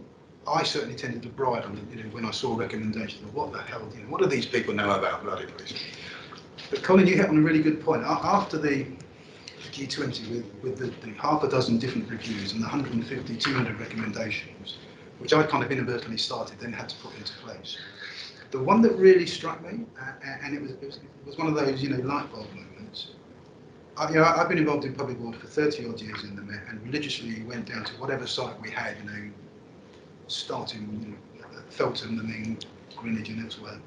I certainly tended to bribe on it, when I saw recommendations of what the hell, what do these people know about bloody policing? But Colin, you hit on a really good point. After the G20 with the half a dozen different reviews and the 150, 200 recommendations, which I kind of inadvertently started, then had to put into place. The one that really struck me, and it was one of those, light bulb moments. I've been involved in public order for 30 odd years in the Met, and religiously went down to whatever site we had, starting at Feltham and then Greenwich and elsewhere.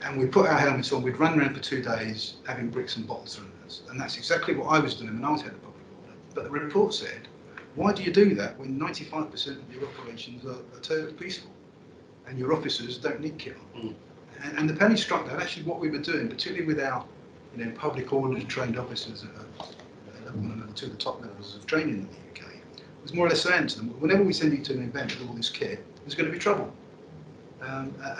And we put our helmets on, we'd run around for 2 days having bricks and bottles thrown at us. And that's exactly what I was doing when I was head of public order. But the report said, why do you do that when 95% of your operations are totally peaceful and your officers don't need kit on? And the penny struck that actually what we were doing, particularly with our public order trained officers at one of the top levels of training in the UK, was more or less saying to them, whenever we send you to an event with all this kit, there's going to be trouble.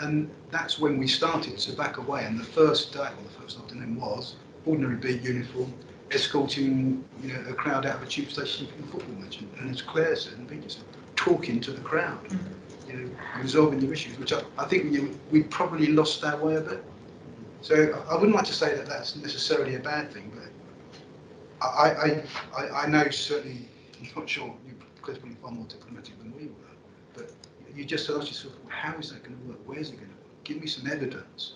And that's when we started to back away. And the first day, or the first afternoon, was ordinary beat uniform, escorting a crowd out of a tube station from a football match. And as Claire said, and Peter said, talking to the crowd, resolving your issues, which I think we probably lost our way a bit. So I wouldn't like to say that that's necessarily a bad thing, but I know certainly, I'm not sure, you're clearly far more diplomatic than we were, but you just ask yourself, well, how is that going to work? Where's it going to work? Give me some evidence.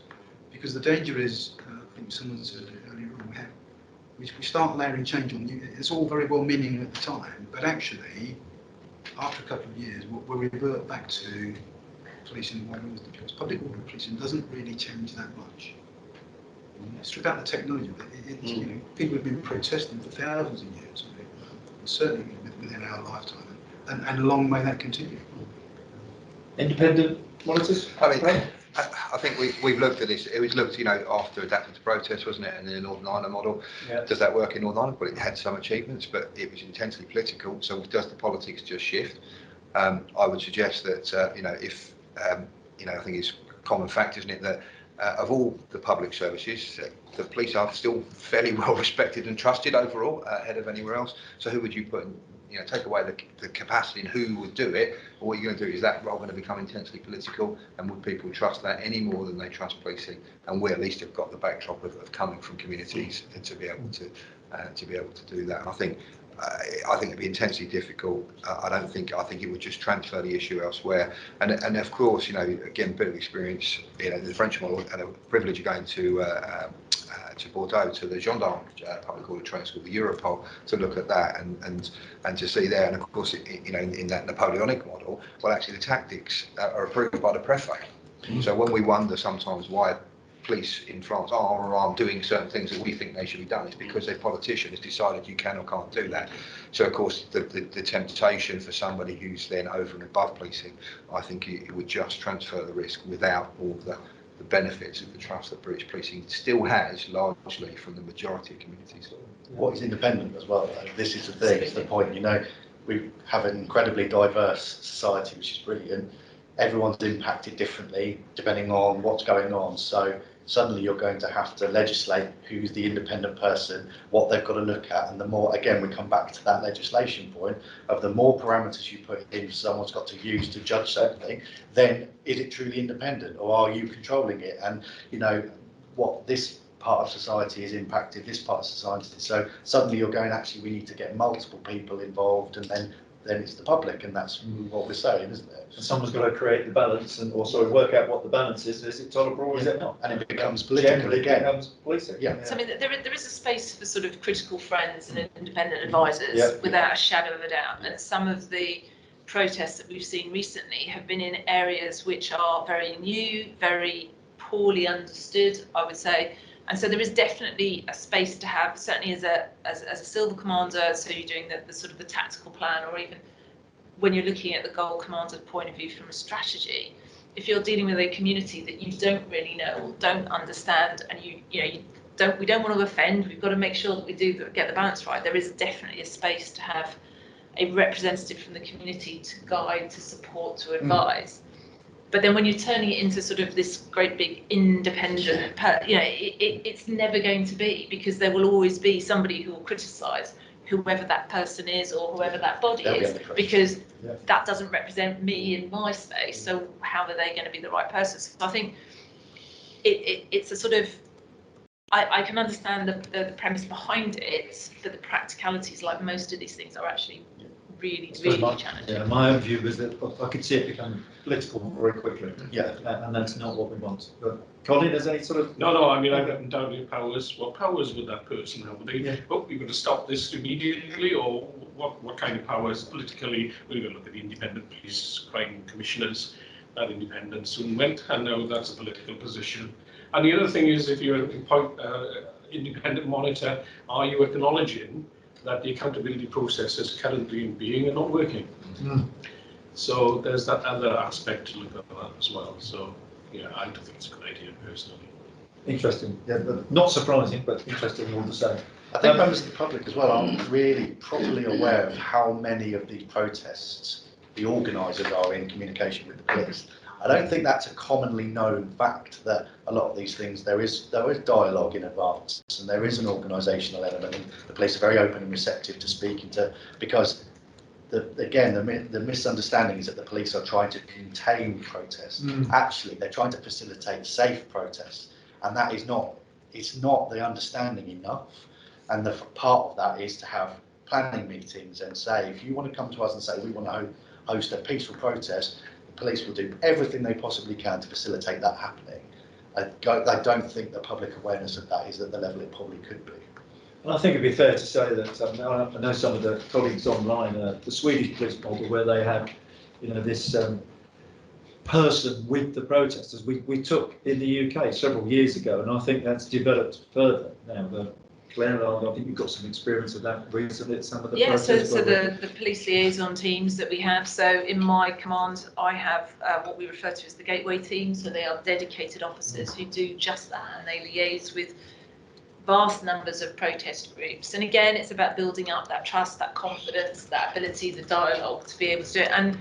Because the danger is, I think someone said earlier on, we start layering change on you. It's all very well meaning at the time, but actually, after a couple of years, we'll revert back to policing the way we always did, because public order policing doesn't really change that much. Strip out the technology, but you know, people have been protesting for thousands of years, certainly within our lifetime, and long may that continue. Independent monitors? I mean, I think we've looked at this. It was looked, you know, after adapting to protest, wasn't it? And then the Northern Ireland model. Yeah. Does that work in Northern Ireland? Well, it had some achievements, but it was intensely political. So does the politics just shift? I would suggest that, you know, if, you know, I think it's a common fact, isn't it, that of all the public services, the police are still fairly well respected and trusted overall, ahead of anywhere else. So who would you put in, you know, take away the capacity and who would do it? Or what you're going to do, is that role going to become intensely political, and would people trust that any more than they trust policing? And we at least have got the backdrop of coming from communities and to be able to do that. And I think it'd be intensely difficult. I think it would just transfer the issue elsewhere. And of course, you know, again, a bit of experience, you know, the French model, and a privilege of going to Bordeaux, to the gendarme public order training school, the Europol, to look at that and to see there. And of course, you know, in that Napoleonic model, well, actually the tactics are approved by the Préfet. So when we wonder sometimes why police in France are or aren't doing certain things that we think they should be done, it's because a politician has decided you can or can't do that. So of course the temptation for somebody who's then over and above policing, I think it would just transfer the risk without all the benefits of the trust that British policing still has largely from the majority of communities. What is independent as well, though? This is the thing, it's the point, you know, we have an incredibly diverse society, which is brilliant. Everyone's impacted differently depending on what's going on. So suddenly you're going to have to legislate who's the independent person, what they've got to look at, and the more, again, we come back to that legislation point of the more parameters you put in, someone's got to use to judge something, then is it truly independent, or are you controlling it? And you know what, this part of society is impacted, this part of society, so suddenly you're going, actually we need to get multiple people involved, and then it's the public, and that's what we're saying, isn't it? And someone's got to create the balance and also work out what the balance is. Is it tolerable or is it not? And it becomes political Generally again. It becomes policing. Yeah. So I mean, there is a space for sort of critical friends and independent advisors, without a shadow of a doubt. And some of the protests that we've seen recently have been in areas which are very new, very poorly understood, I would say. And so there is definitely a space to have, certainly as a silver commander, so you're doing the sort of the tactical plan, or even when you're looking at the gold commander point of view from a strategy, if you're dealing with a community that you don't really know or don't understand, and we don't want to offend, we've got to make sure that we do get the balance right. There is definitely a space to have a representative from the community to guide, to support, to advise. But then when you're turning it into sort of this great big independent, it's never going to be, because there will always be somebody who will criticise whoever that person is or whoever that body is, because that doesn't represent me in my space. So how are they going to be the right person? So I think it's a sort of, I can understand the premise behind it, but the practicalities, like most of these things, are actually really challenging. Yeah, my own view was that I could see it become political very quickly. Yeah. And that's not what we want. But Colin, there's any sort of... No, I mean, I've written down your powers. What powers would that person have? Would they, you're going to stop this immediately, or what kind of powers politically? We're going to look at the independent police crime commissioners. That independence soon went, and now that's a political position. And the other thing is, if you're an independent monitor, are you acknowledging that the accountability processes currently in being are not working? So there's that other aspect to look at that as well. So yeah, I don't think it's a good idea personally. Interesting. Yeah, but not surprising, but interesting all the same. I think members of the public as well aren't really properly aware of how many of these protests the organisers are in communication with the police. I don't think that's a commonly known fact, that a lot of these things, there is dialogue in advance, and there is an organisational element, and the police are very open and receptive to speaking to, because the misunderstanding is that the police are trying to contain protests. Actually, they're trying to facilitate safe protests, and that is not, it's not the understanding enough. And the part of that is to have planning meetings and say, if you want to come to us and say we want to host a peaceful protest, the police will do everything they possibly can to facilitate that happening. I don't think the public awareness of that is at the level it probably could be. And I think it'd be fair to say that I know some of the colleagues online, the Swedish police model, where they have, this person with the protesters, we took in the UK several years ago, and I think that's developed further now. Claire, I think you've got some experience of that recently at some of the protests. So the police liaison teams that we have. So in my command, I have what we refer to as the gateway team. So they are dedicated officers who do just that, and they liaise with vast numbers of protest groups. And again, it's about building up that trust, that confidence, that ability, the dialogue to be able to do it. And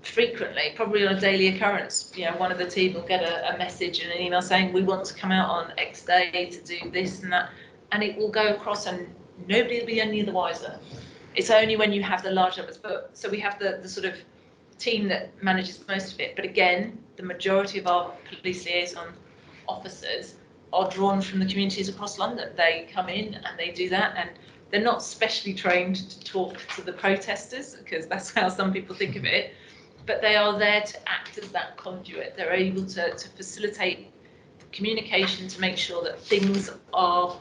frequently, probably on a daily occurrence, one of the team will get a message and an email saying, we want to come out on X day to do this and that. And it will go across and nobody will be any the wiser. It's only when you have the large numbers. But so we have the sort of team that manages most of it. But again, the majority of our police liaison officers are drawn from the communities across London. They come in and they do that, and they're not specially trained to talk to the protesters, because that's how some people think of it, but they are there to act as that conduit. They're able to facilitate communication to make sure that things are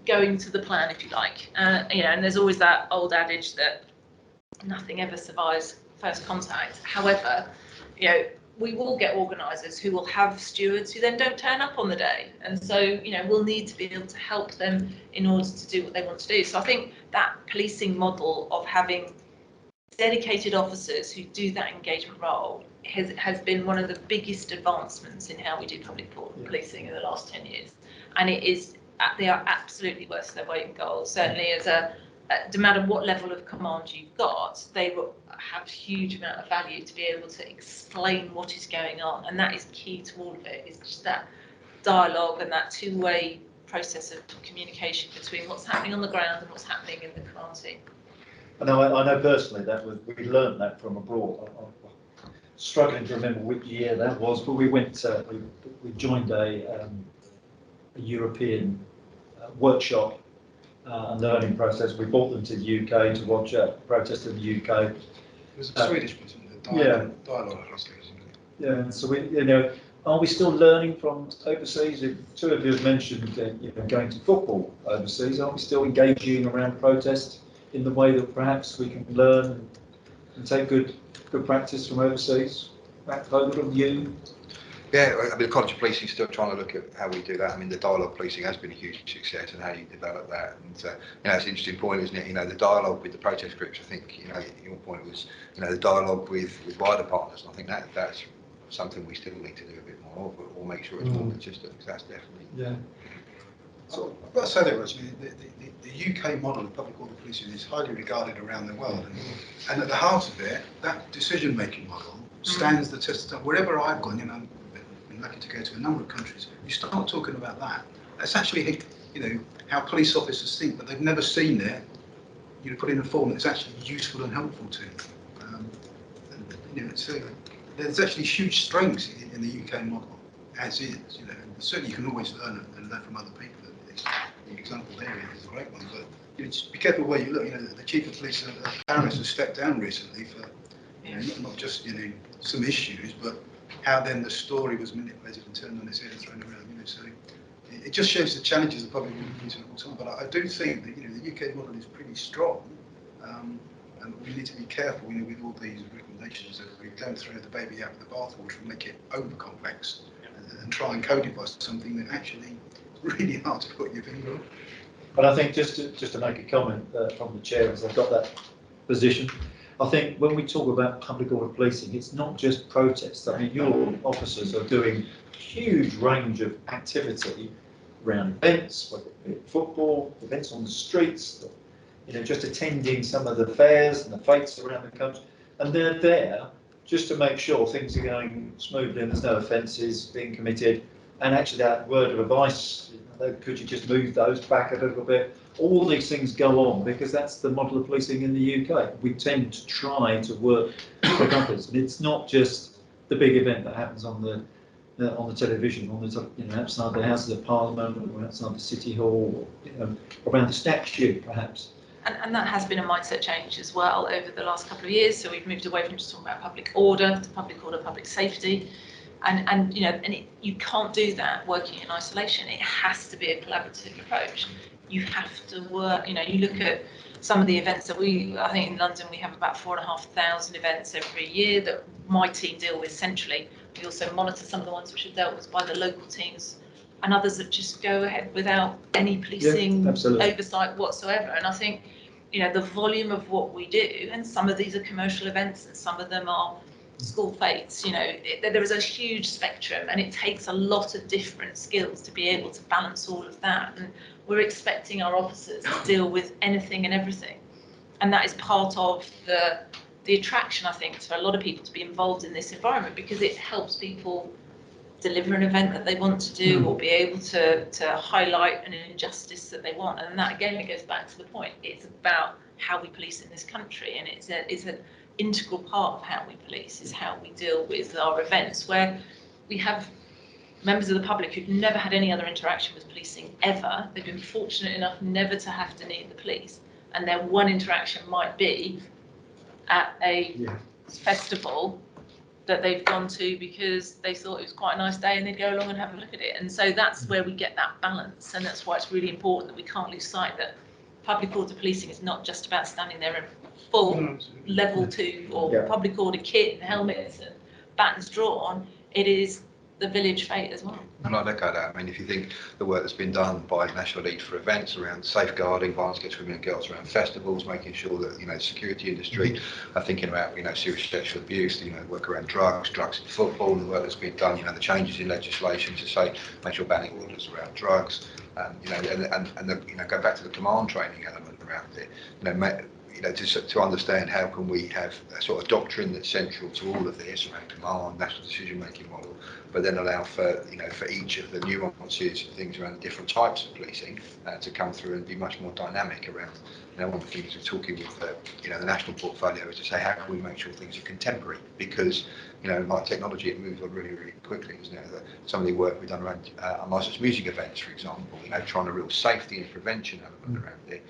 going to the plan, if you like. And there's always that old adage that nothing ever survives first contact. However, we will get organisers who will have stewards who then don't turn up on the day. And so, we'll need to be able to help them in order to do what they want to do. So I think that policing model of having dedicated officers who do that engagement role has been one of the biggest advancements in how we do public policing in the last 10 years. And they are absolutely worth their weight in gold. Certainly no matter what level of command you've got, they will have a huge amount of value to be able to explain what is going on. And that is key to all of it, is just that dialogue and that two-way process of communication between what's happening on the ground and what's happening in the command team. I know personally that we learned that from abroad. I'm struggling to remember which year that was, but we went, we joined a European workshop and learning process. We brought them to the UK to watch a protest in the UK. It was a Swedish person, dialogue process. Yeah, so are we still learning from overseas? If two of you have mentioned going to football overseas, are we still engaging around protest in the way that perhaps we can learn and take good practice from overseas? Matt Vogel, you? Yeah, the College of Policing is still trying to look at how we do that. I mean, the dialogue policing has been a huge success, and how you develop that. And it's an interesting point, isn't it? The dialogue with the protest groups. I think your point was the dialogue with wider partners. And I think that's something we still need to do a bit more of, or make sure it's more consistent. Because that's definitely So I've got to say that, Roger, the UK model of public order policing is highly regarded around the world, and at the heart of it, that decision-making model stands the test of time. Wherever I've gone, I've been lucky to go to a number of countries. You start talking about that. That's actually, how police officers think, but they've never seen it. Put in a form that's actually useful and helpful to them. There's actually huge strengths in the UK model, as is. Certainly you can always learn from other people. The example there is a great one, but just be careful where you look. The chief of police of Paris has stepped down recently for not just some issues, but how then the story was manipulated and turned on its head and thrown around. So it just shows the challenges of public order policing all the time. But I do think that the UK model is pretty strong, and we need to be careful with all these recommendations that we don't throw the baby out with the bathwater and make it over complex and try and codify something that actually is really hard to put your finger on. But I think just to make a comment from the chair, as I've got that position, I think when we talk about public order policing, it's not just protests. I mean, your officers are doing a huge range of activity around events, whether it be football, events on the streets, just attending some of the fairs and the fetes around the country, and they're there just to make sure things are going smoothly and there's no offences being committed. And actually, that word of advice, could you just move those back a little bit? All these things go on because that's the model of policing in the UK. We tend to try to work with others, and it's not just the big event that happens on the television, outside the Houses of Parliament, or outside the City Hall, around the statue, perhaps. And that has been a mindset change as well over the last couple of years. So we've moved away from just talking about public order to public order, public safety. You can't do that working in isolation. It has to be a collaborative approach. you have to work, you look at some of the events that I think in London we have about 4,500 events every year that my team deal with centrally. We also monitor some of the ones which are dealt with by the local teams, and others that just go ahead without any policing oversight whatsoever. And I think, the volume of what we do, and some of these are commercial events and some of them are school fates, there is a huge spectrum, and it takes a lot of different skills to be able to balance all of that. And we're expecting our officers to deal with anything and everything. And that is part of the attraction, I think, to a lot of people to be involved in this environment, because it helps people deliver an event that they want to do, or be able to highlight an injustice that they want. And that, again, it goes back to the point. It's about how we police in this country, and it's an integral part of how we police, is how we deal with our events, where we have members of the public who've never had any other interaction with policing ever. They've been fortunate enough never to have to need the police, and their one interaction might be at a festival that they've gone to because they thought it was quite a nice day, and they'd go along and have a look at it. And so that's where we get that balance, and that's why it's really important that we can't lose sight that public order policing is not just about standing there in full level 2 or public order kit and helmets and batons drawn. It is the village fate as well. And I'd echo that. I mean, if you think the work that's been done by the National League for Events around safeguarding violence against women and girls around festivals, making sure that, the security industry are thinking about, serious sexual abuse, work around drugs in football, the work that's been done, the changes in legislation to say, make sure banning orders around drugs, and go back to the command training element around it, to understand how can we have a sort of doctrine that's central to all of this around command, national decision-making model, but then allow for for each of the nuances, things around different types of policing to come through and be much more dynamic around. One of the things we're talking with the national portfolio is to say, how can we make sure things are contemporary, because like technology, it moves on really, really quickly, isn't it? Some of the work we've done around unlicensed music events, for example, trying a real safety and prevention element around it,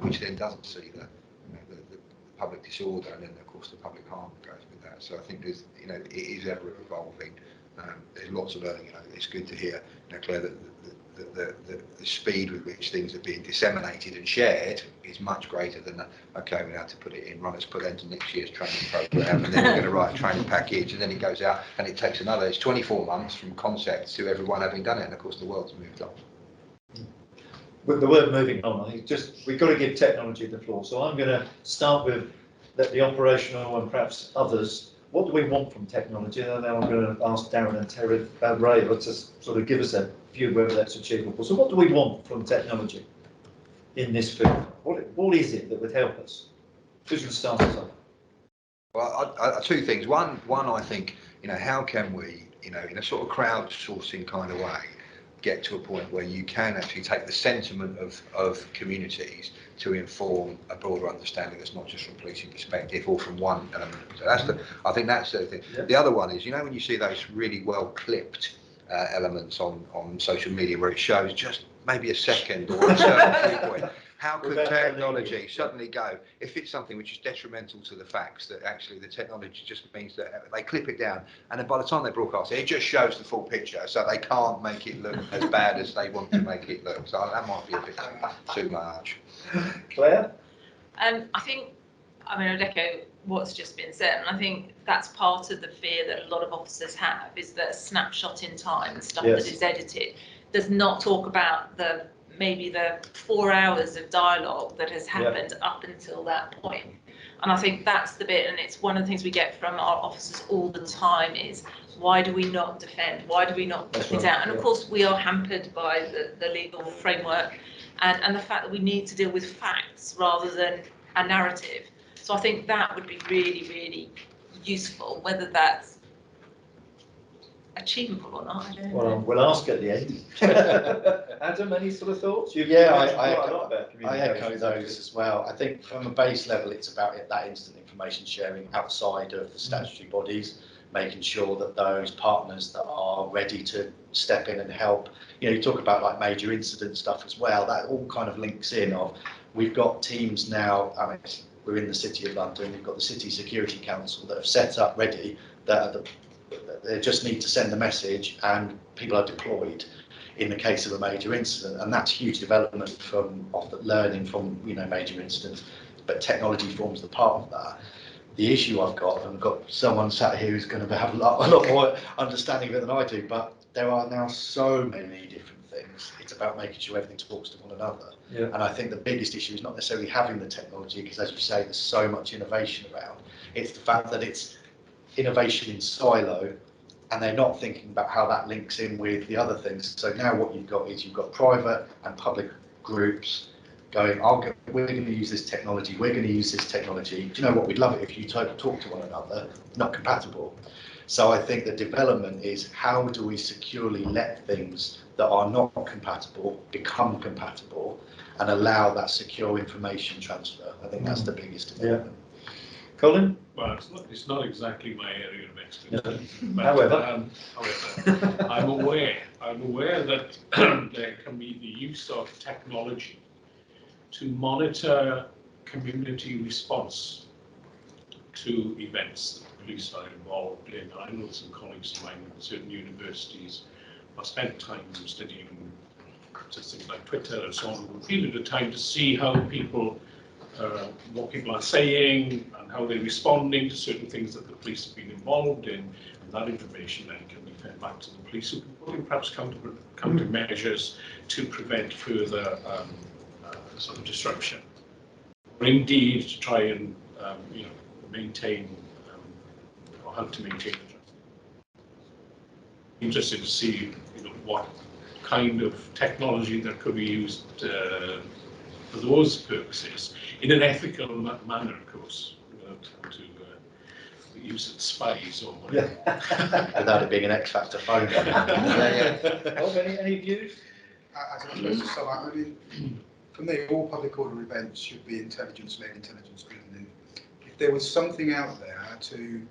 which then doesn't see the public disorder, and then of course the public harm that goes with that. So I think there's, it is ever evolving. There's lots of learning. It's good to hear, Claire, that the speed with which things are being disseminated and shared is much greater than that. Okay, we have to put it in, let's put it into next year's training program, and then we're going to write a training package, and then it goes out, and it takes it's 24 months from concept to everyone having done it, and of course the world's moved on. With the word moving on, I think we've got to give technology the floor. So I'm going to start with the operational and perhaps others. What do we want from technology? And then I'm going to ask Darren and Ray to sort of give us a view whether that's achievable. So what do we want from technology in this field? What is it that would help us? Who's going to start us off? Well, two things. One, I think, how can we, in a sort of crowdsourcing kind of way, get to a point where you can actually take the sentiment of communities to inform a broader understanding that's not just from policing perspective or from one element. So I think that's the thing. Yep. The other one is, when you see those really well clipped elements on social media where it shows just maybe a second or a certain viewpoint, how could technology suddenly go, if it's something which is detrimental to the facts, that actually the technology just means that they clip it down, and then by the time they broadcast it, it just shows the full picture, so they can't make it look as bad as they want to make it look. So that might be a bit too much. Claire? I'd echo what's just been said, and I think that's part of the fear that a lot of officers have, is that a snapshot in time and stuff that is edited does not talk about maybe the 4 hours of dialogue that has happened up until that point. And I think that's the bit, and it's one of the things we get from our officers all the time is, why do we not defend? Why do we not put things out? And of course we are hampered by the legal framework and the fact that we need to deal with facts rather than a narrative. So I think that would be really, really useful, whether that's achievable or not, I don't know. We'll ask at the end. Adam, any sort of thoughts? I echo those as well. I think from a base level, it's about that instant information sharing outside of the statutory bodies, making sure that those partners that are ready to step in and help, you talk about like major incident stuff as well, that all kind of links in of, we've got teams now, we're in the City of London, we've got the City Security Council that have set up ready, that they just need to send the message and people are deployed. in the case of a major incident, and that's huge development from learning from major incidents. But technology forms the part of that. The issue I've got, and I've got someone sat here who's going to have a lot more understanding of it than I do, but there are now so many different things. It's about making sure everything talks to one another. Yeah. And I think the biggest issue is not necessarily having the technology, because as you say, there's so much innovation around. It's the fact that it's innovation in silo, and they're not thinking about how that links in with the other things. So now what you've got is you've got private and public groups going, we're going to use this technology, we're going to use this technology. Do you know what? We'd love it if you talk to one another, not compatible. So I think the development is, how do we securely let things that are not compatible become compatible and allow that secure information transfer? I think that's the biggest development. Yeah. Colin? Well, it's not exactly my area of expertise. No. But, However, I'm aware that there can be the use of technology to monitor community response to events that the police are involved in. I know some colleagues of mine at certain universities have spent time studying things like Twitter and so on, a period of time, to see how people, what people are saying and how they're responding to certain things that the police have been involved in. And that information then can be fed back to the police, who can put in perhaps countermeasures to prevent further sort of disruption, or indeed to try and maintain or help to maintain the trust. Interested to see what kind of technology that could be used for those purposes in an ethical manner, of course, without to the use of spies or whatever. yeah. Without it being an X Factor phone. Any views? As I suppose to sum up, I mean, for me, all public order events should be intelligence-led, intelligence-driven. And if there was something out there to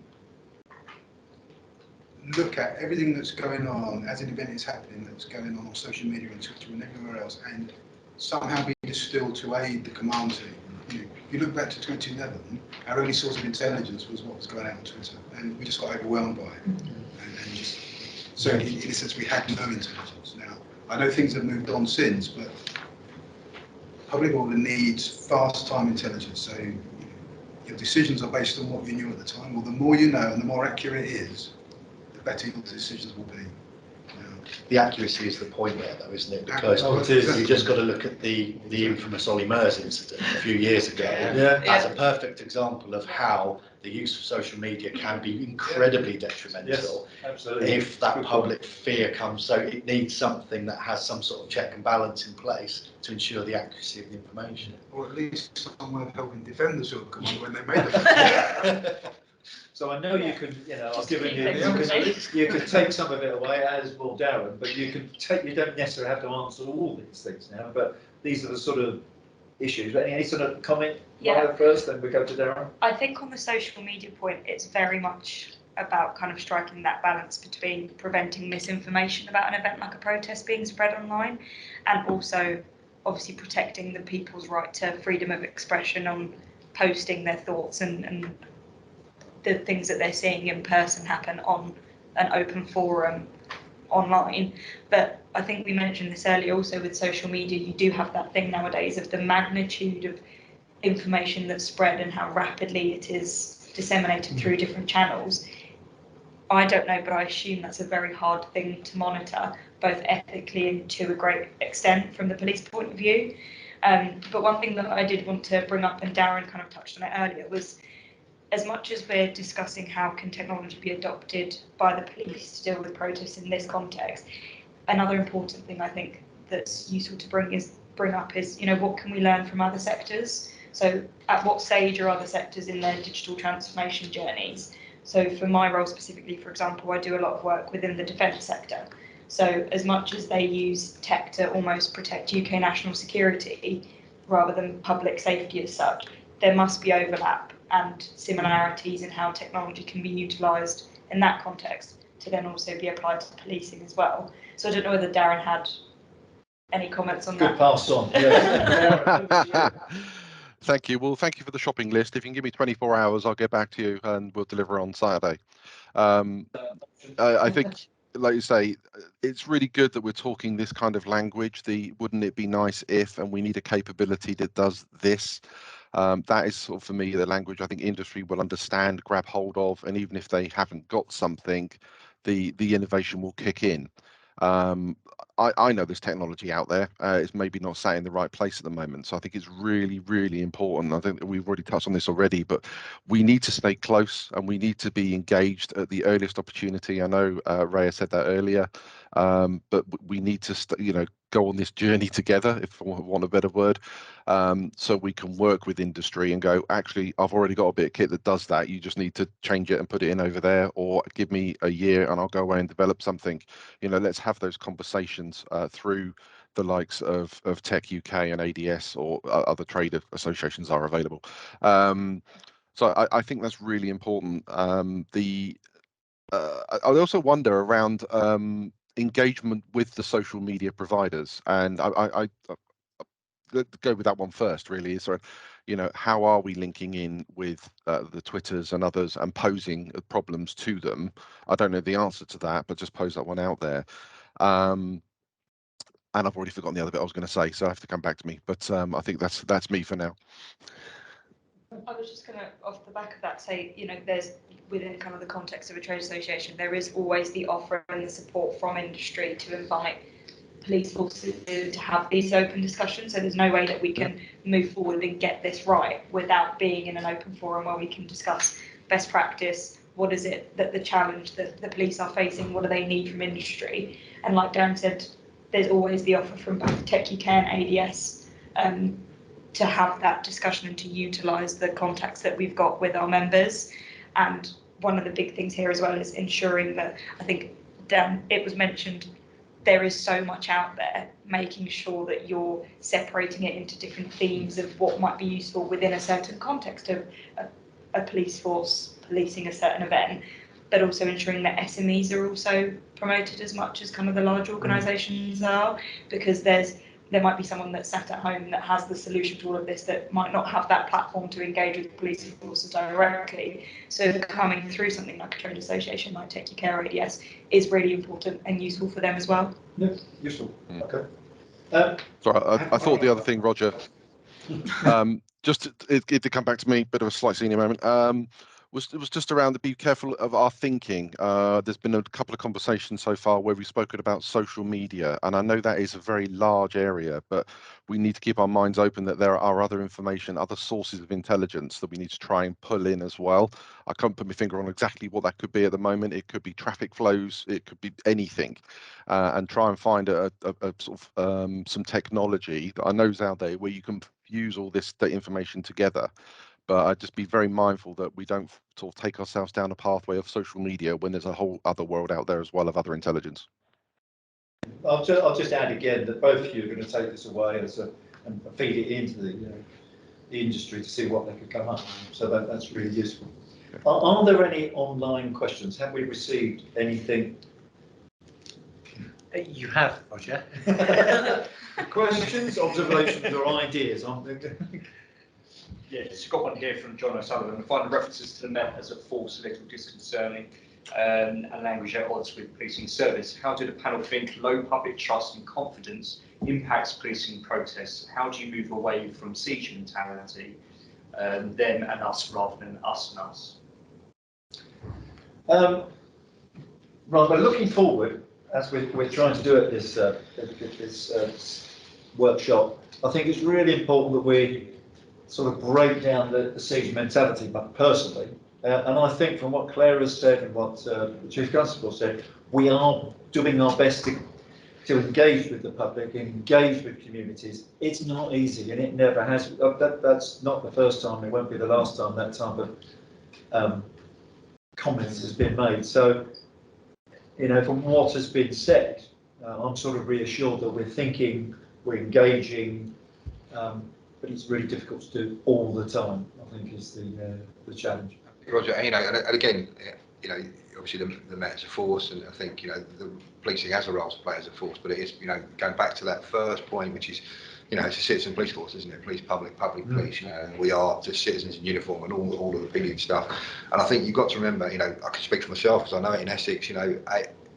look at everything that's going on as an event is happening, that's going on social media and Twitter and everywhere else, and somehow be distilled to aid the command team. If you look back to 2011, our only source of intelligence was what was going on Twitter, and we just got overwhelmed by it. And just, so in a sense, we had no intelligence. Now, I know things have moved on since, but public order needs fast-time intelligence. So your decisions are based on what you knew at the time. Well, the more you know and the more accurate it is, the better your decisions will be. The accuracy is the point there, though, isn't it? Because you just got to look at the infamous Ollie Murs incident a few years ago as a perfect example of how the use of social media can be incredibly detrimental if that public fear comes. So it needs something that has some sort of check and balance in place to ensure the accuracy of the information. Or at least some way of helping defend the sort of command when they made the So I know you can, I've given you can take some of it away, as will Darren, but you don't necessarily have to answer all these things now, but these are the sort of issues. Any sort of comment first, then we go to Darren? I think on the social media point, it's very much about kind of striking that balance between preventing misinformation about an event like a protest being spread online, and also obviously protecting the people's right to freedom of expression on posting their thoughts and the things that they're seeing in person happen on an open forum online. But I think we mentioned this earlier also with social media, you do have that thing nowadays of the magnitude of information that's spread and how rapidly it is disseminated through different channels. I don't know, but I assume that's a very hard thing to monitor, both ethically and to a great extent from the police point of view. But one thing that I did want to bring up, and Darren kind of touched on it earlier, was as much as we're discussing how can technology be adopted by the police to deal with protests in this context, another important thing I think that's useful to bring up is, what can we learn from other sectors? So at what stage are other sectors in their digital transformation journeys? So for my role specifically, for example, I do a lot of work within the defence sector. So as much as they use tech to almost protect UK national security rather than public safety as such, there must be overlap and similarities in how technology can be utilised in that context to then also be applied to policing as well. So I don't know whether Darren had any comments on that. Good pass on. Yes. Thank you. Well, thank you for the shopping list. If you can give me 24 hours, I'll get back to you and we'll deliver on Saturday. I think like you say, it's really good that we're talking this kind of language. The wouldn't it be nice if, and we need a capability that does this. That is sort of, for me, the language I think industry will understand, grab hold of, and even if they haven't got something, the innovation will kick in. I know there's technology out there. It's maybe not sat in the right place at the moment. So I think it's really, really important. I think that we've already touched on this already, but we need to stay close and we need to be engaged at the earliest opportunity. I know Rhea said that earlier, but we need to, go on this journey together, if I want a better word, so we can work with industry and go, actually, I've already got a bit of kit that does that. You just need to change it and put it in over there, or give me a year and I'll go away and develop something. Let's have those conversations through the likes of Tech UK and ADS, or other trade associations are available. So I think that's really important. I also wonder around engagement with the social media providers, and I let's go with that one first. Really, is sort of, how are we linking in with the Twitters and others and posing problems to them? I don't know the answer to that, but just pose that one out there. And I've already forgotten the other bit I was going to say, so I have to come back to me. But I think that's me for now. I was just going to, off the back of that, say, there's, within kind of the context of a trade association, there is always the offer and the support from industry to invite police forces to have these open discussions. So there's no way that we can move forward and get this right without being in an open forum where we can discuss best practice. What is it that the challenge that the police are facing? What do they need from industry? And like Darren said, there's always the offer from both Tech UK and ADS to have that discussion and to utilise the contacts that we've got with our members. And one of the big things here as well is ensuring that, I think, Dan, it was mentioned, there is so much out there, making sure that you're separating it into different themes of what might be useful within a certain context of a police force policing a certain event, but also ensuring that SMEs are also promoted as much as kind of the large organisations are, because there might be someone that's sat at home that has the solution to all of this that might not have that platform to engage with police forces directly. So coming through something like a trade association like Tech UK or ADS is really important and useful for them as well. Yeah, useful. Okay. Sorry, I thought the other thing, Roger, just it to come back to me, bit of a slight senior moment. It was just around to be careful of our thinking. There's been a couple of conversations so far where we've spoken about social media, and I know that is a very large area, but we need to keep our minds open that there are other information, other sources of intelligence that we need to try and pull in as well. I can't put my finger on exactly what that could be at the moment. It could be traffic flows, it could be anything, and try and find a sort of some technology that I know is out there where you can use all this information together. But I'd just be very mindful that we don't sort of take ourselves down a pathway of social media when there's a whole other world out there as well of other intelligence. I'll just add again that both of you are going to take this away and feed it into the industry to see what they could come up with. So that's really useful. Are there any online questions? Have we received anything? You have, Roger. Questions, observations, or ideas? Yes, got one here from John O'Sullivan. I find the references to the Met as a force a little disconcerting, and language at odds with policing service. How do the panel think low public trust and confidence impacts policing protests? How do you move away from siege mentality, them and us rather than us and us? Right, but looking forward, as we're trying to do at this workshop, I think it's really important that we sort of break down the siege mentality, but personally, and I think from what Claire has said and what the Chief Constable said, we are doing our best to engage with the public, engage with communities. It's not easy, and it never has. That's not the first time, it won't be the last time that type of comments has been made. So, from what has been said, I'm sort of reassured that we're thinking, we're engaging, but it's really difficult to do all the time, I think, is the challenge. Roger, and again, obviously the Met is a force, and I think, the policing has a role to play as a force, but it is, going back to that first point, which is, it's a citizen police force, isn't it? Police, public police, we are just citizens in uniform and all of the opinion stuff. And I think you've got to remember, I can speak for myself because I know it in Essex,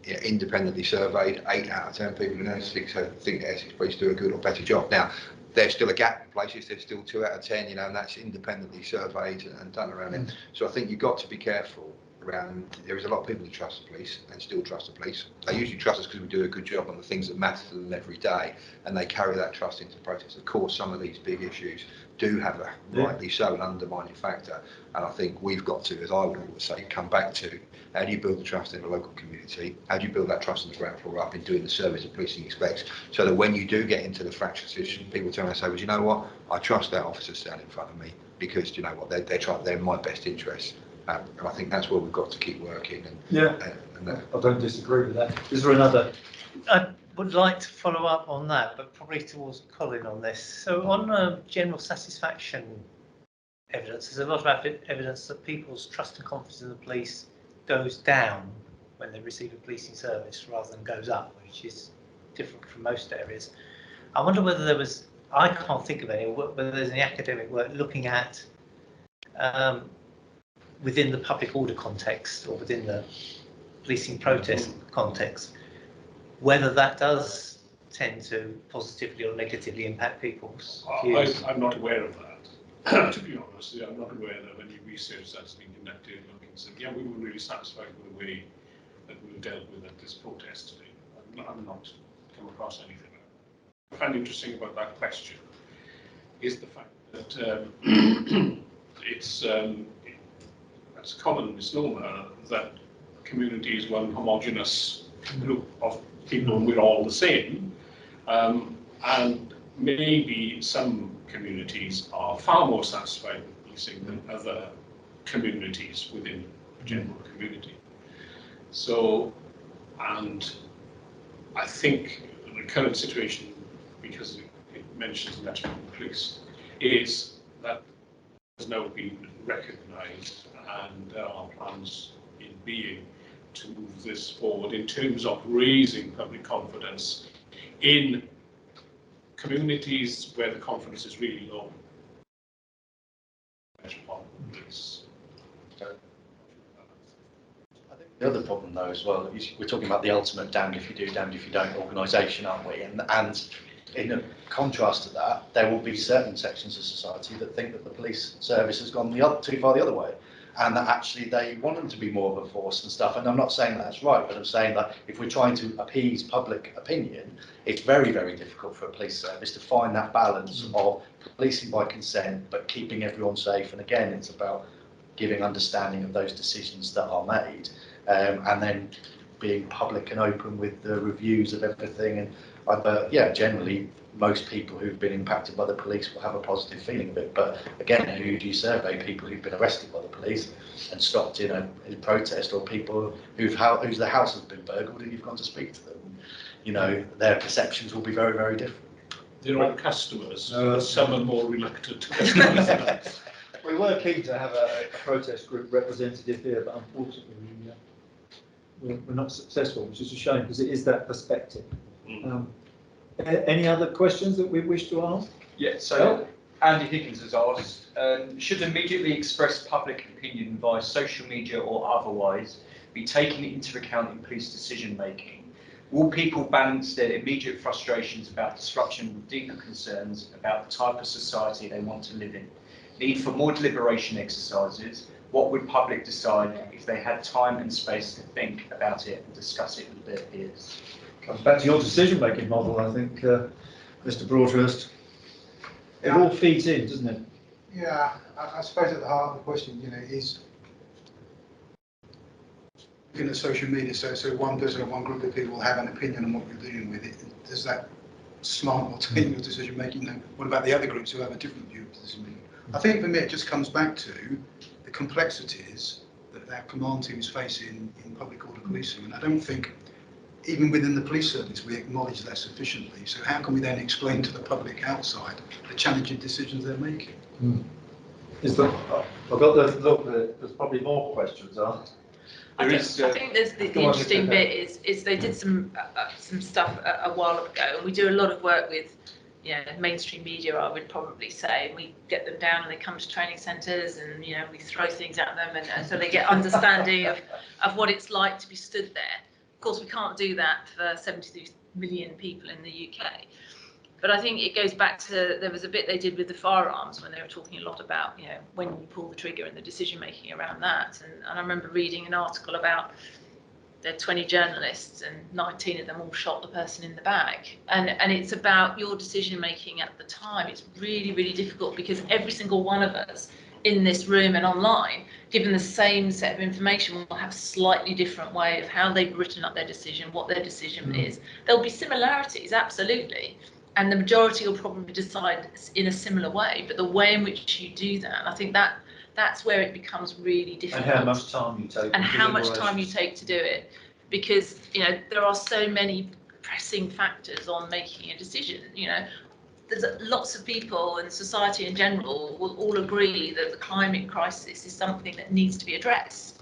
independently surveyed, 8 out of 10 people in Essex think Essex Police do a good or better job. Now, there's still a gap in places, there's still 2 out of 10, you know, and that's independently surveyed and done around it. So I think you've got to be careful around, there is a lot of people who trust the police and still trust the police. They usually trust us because we do a good job on the things that matter to them every day, and they carry that trust into the process. Of course, some of these big issues do have a, rightly so, an undermining factor, and I think we've got to, as I would always say, come back to how do you build the trust in the local community, how do you build that trust in the ground floor up in doing the service that policing expects, so that when you do get into the fractious position, people turn and say, well, you know what, I trust that officer standing in front of me because, you know what, they're in my best interest. And I think that's where we've got to keep working. And I don't disagree with that. Is there another? I would like to follow up on that, but probably towards Colin on this. So on general satisfaction evidence, there's a lot of evidence that people's trust and confidence in the police goes down when they receive a policing service rather than goes up, which is different from most areas. I wonder whether there was, I can't think of any, whether there's any academic work looking at within the public order context or within the policing protest context, whether that does tend to positively or negatively impact people's views. I'm not aware of that. To be honest, I'm not aware of any research that's been conducted looking and saying, yeah, we were really satisfied with the way that we were dealt with at this protest today. I've not come across anything like that. What I find interesting about that question is the fact that it's a common misnomer that community is one homogenous group of people and we're all the same. And maybe some communities are far more satisfied with policing than other communities within the general community. So, and I think the current situation, because it mentions the Metropolitan Police, is that has now been recognised and there are plans in being to move this forward in terms of raising public confidence in communities where the confidence is really low. Metropolitan Police. I think the other problem though as well, is we're talking about the ultimate damned if you do, damned if you don't organisation, aren't we? And in a contrast to that, there will be certain sections of society that think that the police service has gone too far the other way, and that actually they want them to be more of a force and stuff. And I'm not saying that's right, but I'm saying that if we're trying to appease public opinion, it's very, very difficult for a police service to find that balance of policing by consent, but keeping everyone safe. And again, it's about giving understanding of those decisions that are made, and then being public and open with the reviews of everything. And yeah, generally, most people who've been impacted by the police will have a positive feeling of it. But again, who do you survey? People who've been arrested by the police and stopped in a protest, or people whose their house has been burgled and you've gone to speak to them? You know, their perceptions will be very, very different. They're all customers, some are more reluctant customers than others. We were keen to have a protest group representative here, but unfortunately we're not successful, which is a shame because it is that perspective. Any other questions that we wish to ask? Yeah, so Andy Higgins has asked, should immediately expressed public opinion via social media or otherwise be taken into account in police decision making? Will people balance their immediate frustrations about disruption with deeper concerns about the type of society they want to live in? Need for more deliberation exercises? What would public decide if they had time and space to think about it and discuss it with their peers? Comes back to your decision-making model, I think, Mr. Broadhurst. It all feeds in, doesn't it? Yeah, I suppose at the heart of the question, you know, is looking at social media. So one person or one group of people will have an opinion on what you're dealing with. Does that slant or taint your decision making? No. What about the other groups who have a different view of decision making? I think for me, it just comes back to the complexities that our command team is facing in public order policing, and I don't think even within the police service we acknowledge that sufficiently. So how can we then explain to the public outside the challenging decisions they're making? Is that, I've got the look that there's probably more questions, aren't I think there's the interesting bit is they did some stuff a while ago, and we do a lot of work with mainstream media, I would probably say, and we get them down and they come to training centres and we throw things at them and so they get understanding of what it's like to be stood there Of course, we can't do that for 73 million people in the UK. But I think it goes back to, there was a bit they did with the firearms when they were talking a lot about, you know, when you pull the trigger and the decision making around that. And I remember reading an article about there are 20 journalists and 19 of them all shot the person in the back. And it's about your decision making at the time. It's really, really difficult because every single one of us in this room and online, given the same set of information, will have a slightly different way of how they've written up their decision, what their decision is. There'll be similarities, absolutely. And the majority will probably decide in a similar way, but the way in which you do that, I think that's where it becomes really difficult. And how much time you take. And how much time you take to do it, because you know there are so many pressing factors on making a decision. You know, there's lots of people and society in general will all agree that the climate crisis is something that needs to be addressed,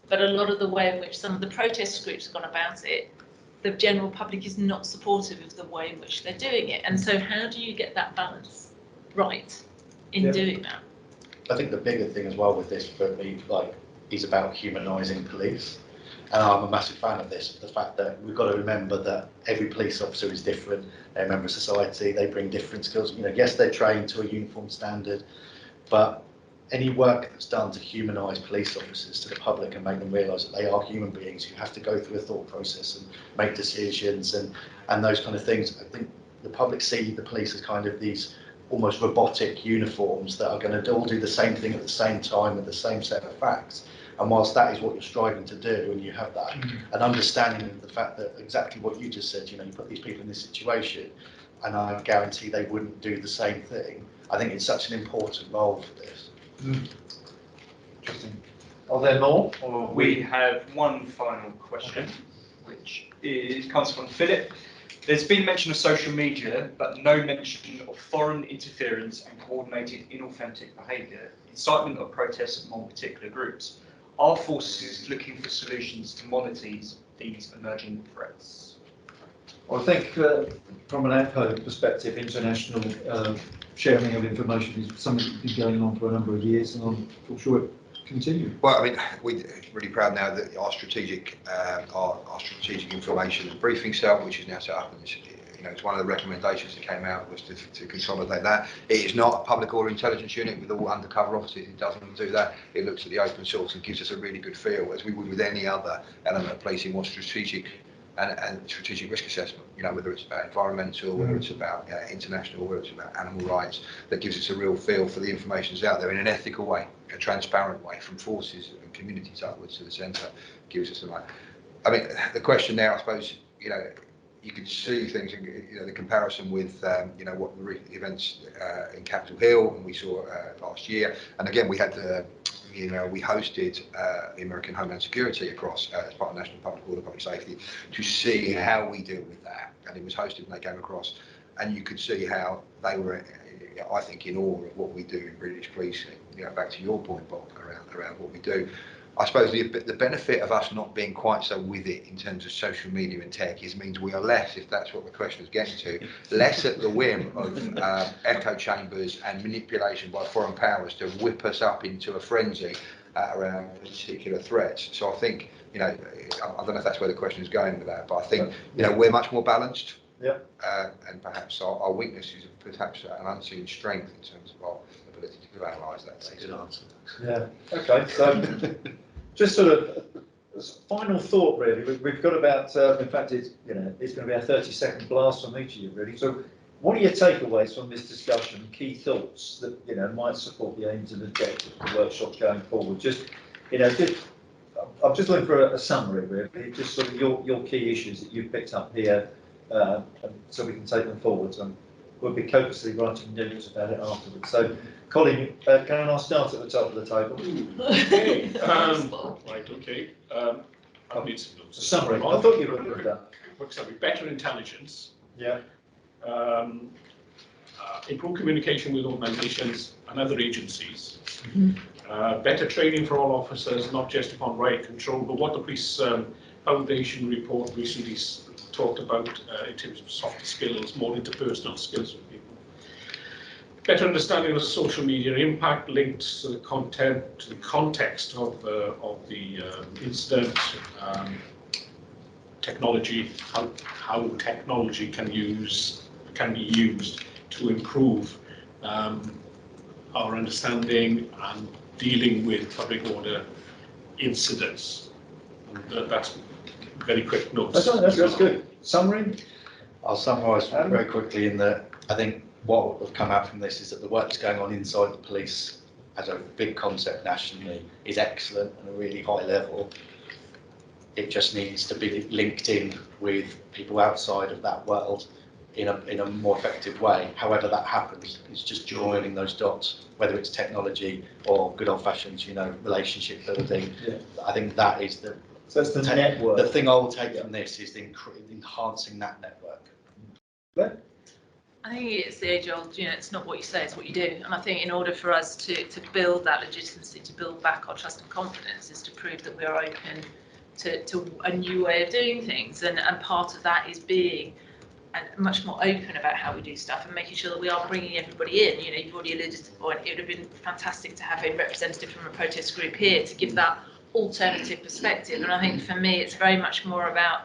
but a lot of the way in which some of the protest groups have gone about it, the general public is not supportive of the way in which they're doing it. And so how do you get that balance right in doing that? I think the bigger thing as well with this for me, like, is about humanising police. And I'm a massive fan of this, the fact that we've got to remember that every police officer is different, they're a member of society, they bring different skills. You know, yes, they're trained to a uniform standard, but any work that's done to humanise police officers to the public and make them realise that they are human beings who have to go through a thought process and make decisions and those kind of things. I think the public see the police as kind of these almost robotic uniforms that are going to all do the same thing at the same time with the same set of facts. And whilst that is what you're striving to do, and you have that an understanding of the fact that exactly what you just said, you know, you put these people in this situation, and I guarantee they wouldn't do the same thing. I think it's such an important role for this. Interesting. Are there more? Or We have one final question, which comes from Philip. There's been mention of social media, but no mention of foreign interference and coordinated inauthentic behaviour, incitement of protests among particular groups. Are forces looking for solutions to monitor these emerging threats? Well, I think from an APO perspective, international sharing of information is something that's been going on for a number of years, and I'm sure it continues. Well, I mean, we're really proud now that our strategic information and briefing cell, which is now set up, and you know, it's one of the recommendations that came out was to consolidate that. It is not a public or intelligence unit with all undercover officers. It doesn't do that. It looks at the open source and gives us a really good feel, as we would with any other element of policing, more strategic and strategic risk assessment, you know, whether it's about environmental, whether it's about international, whether it's about animal rights, that gives us a real feel for the information that's out there in an ethical way, a transparent way, from forces and communities upwards to the centre, gives us a way. I mean, the question now, I suppose, you know, you could see things, you know, the comparison with, you know, what the events in Capitol Hill and we saw last year, and again, we had the, you know, we hosted the American Homeland Security across as part of National Public Order, Public Safety, to see how we deal with that. And it was hosted and they came across, and you could see how they were, I think, in awe of what we do in British policing. You know, back to your point, Bob, around what we do. I suppose the benefit of us not being quite so with it in terms of social media and tech means we are less, if that's what the question is getting to, less at the whim of echo chambers and manipulation by foreign powers to whip us up into a frenzy around particular threats. So I think, you know, I don't know if that's where the question is going with that, but I think, you know, we're much more balanced. Yeah. And perhaps our weakness is perhaps an unseen strength in terms of our ability to analyse that. That's a good answer. Yeah. Okay. So just sort of final thought, really. We've got about, in fact, it's going to be a 30-second blast from each of you, really. So, what are your takeaways from this discussion? Key thoughts that might support the aims and objectives of the workshops going forward. Just, I'm just looking for a summary, really. Just sort of your key issues that you've picked up here, so we can take them forwards. And we'll be copiously writing notes about it afterwards. So, Colin, can I start at the top of the table? Okay. Right. Okay. I'll need some notes. A summary. I thought you would have done. Works out. Better intelligence. Yeah. Improve communication with organisations and other agencies. Better training for all officers, not just upon riot control, but what the Police Foundation report recently talked about in terms of softer skills, more interpersonal skills with people. Better understanding of social media impact, linked to the content, to the context of the incident. technology, how technology can be used to improve our understanding and dealing with public order incidents. And that's very quick notes. That's good. Summary? I'll summarise very quickly in that I think what will come out from this is that the work that's going on inside the police as a big concept nationally is excellent and a really high level. It just needs to be linked in with people outside of that world in a more effective way. However that happens, it's just joining those dots, whether it's technology or good old-fashioned, relationship building. Yeah. I think that is the network. The thing I will take from this is enhancing that network. Yeah. I think it's the age-old, it's not what you say, it's what you do. And I think in order for us to build that legitimacy, to build back our trust and confidence, is to prove that we are open to a new way of doing things. And part of that is being much more open about how we do stuff and making sure that we are bringing everybody in. You've already alluded to the point, it would have been fantastic to have a representative from a protest group here to give that alternative perspective. And I think for me, it's very much more about,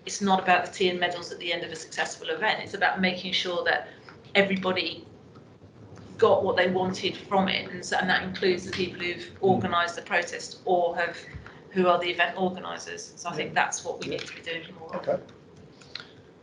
it's not about the tea and medals at the end of a successful event. It's about making sure that everybody got what they wanted from it. And that includes the people who've organised the protest or who are the event organisers. So I think that's what we need to be doing more. Okay.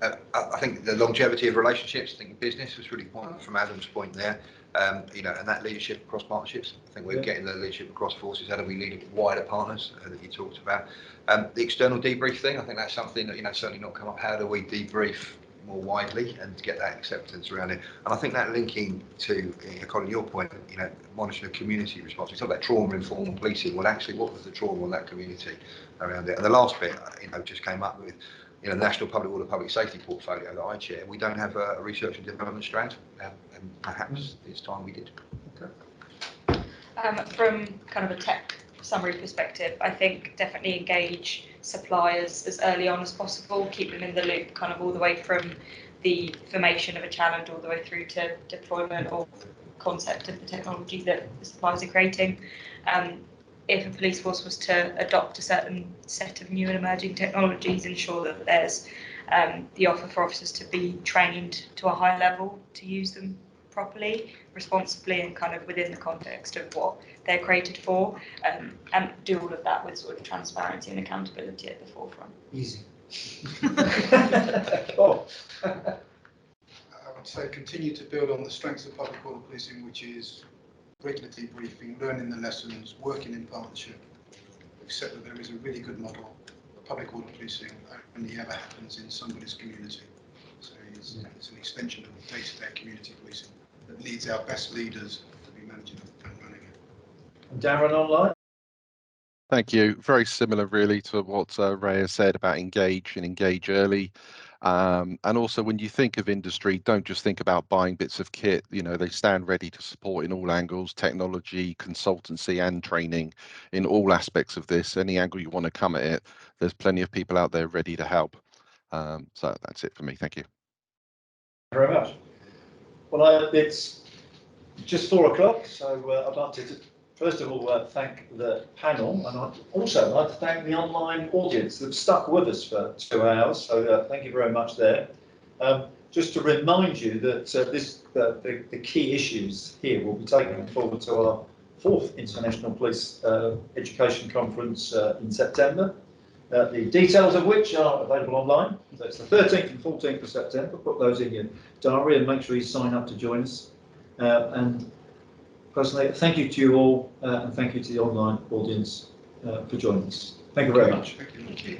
I think the longevity of relationships, I think business was really important from Adam's point there, and that leadership across partnerships. I think we're getting the leadership across forces. How do we lead wider partners that you talked about? The external debrief thing, I think that's something that, certainly not come up. How do we debrief more widely and get that acceptance around it? And I think that linking to, Colin, your point, monitoring the community response. We talk about trauma-informed policing. Well, actually, what was the trauma on that community around it? And the last bit, just came up with, the National Public Order Public Safety portfolio that I chair. We don't have a research and development strand, and perhaps it's time we did. Okay. From kind of a tech summary perspective, I think definitely engage suppliers as early on as possible, keep them in the loop kind of all the way from the formation of a challenge all the way through to deployment or concept of the technology that the suppliers are creating. If a police force was to adopt a certain set of new and emerging technologies, ensure that there's the offer for officers to be trained to a high level to use them properly, responsibly, and kind of within the context of what they're created for, and do all of that with sort of transparency and accountability at the forefront. Easy. I would say continue to build on the strengths of public order policing, which is regular debriefing, learning the lessons, working in partnership, accept that there is a really good model of public order policing only ever happens in somebody's community. So it's an extension of day-to-day community policing that needs our best leaders to be managing and running it. And Darren, online? Thank you. Very similar, really, to what Ray has said about engage and engage early. And also, when you think of industry, don't just think about buying bits of kit. They stand ready to support in all angles, technology, consultancy, and training in all aspects of this. Any angle you want to come at it, there's plenty of people out there ready to help. So that's it for me. Thank you. Very much. Well, it's just 4 o'clock, so I'd like to first of all thank the panel, and I'd also like to thank the online audience that stuck with us for 2 hours. So thank you very much there. Just to remind you that the key issues here will be taken forward to our 4th International Police Education Conference in September. The details of which are available online. So it's the 13th and 14th of September. Put those in your diary and make sure you sign up to join us. And personally, thank you to you all, and thank you to the online audience for joining us. Thank you very much. Thank you.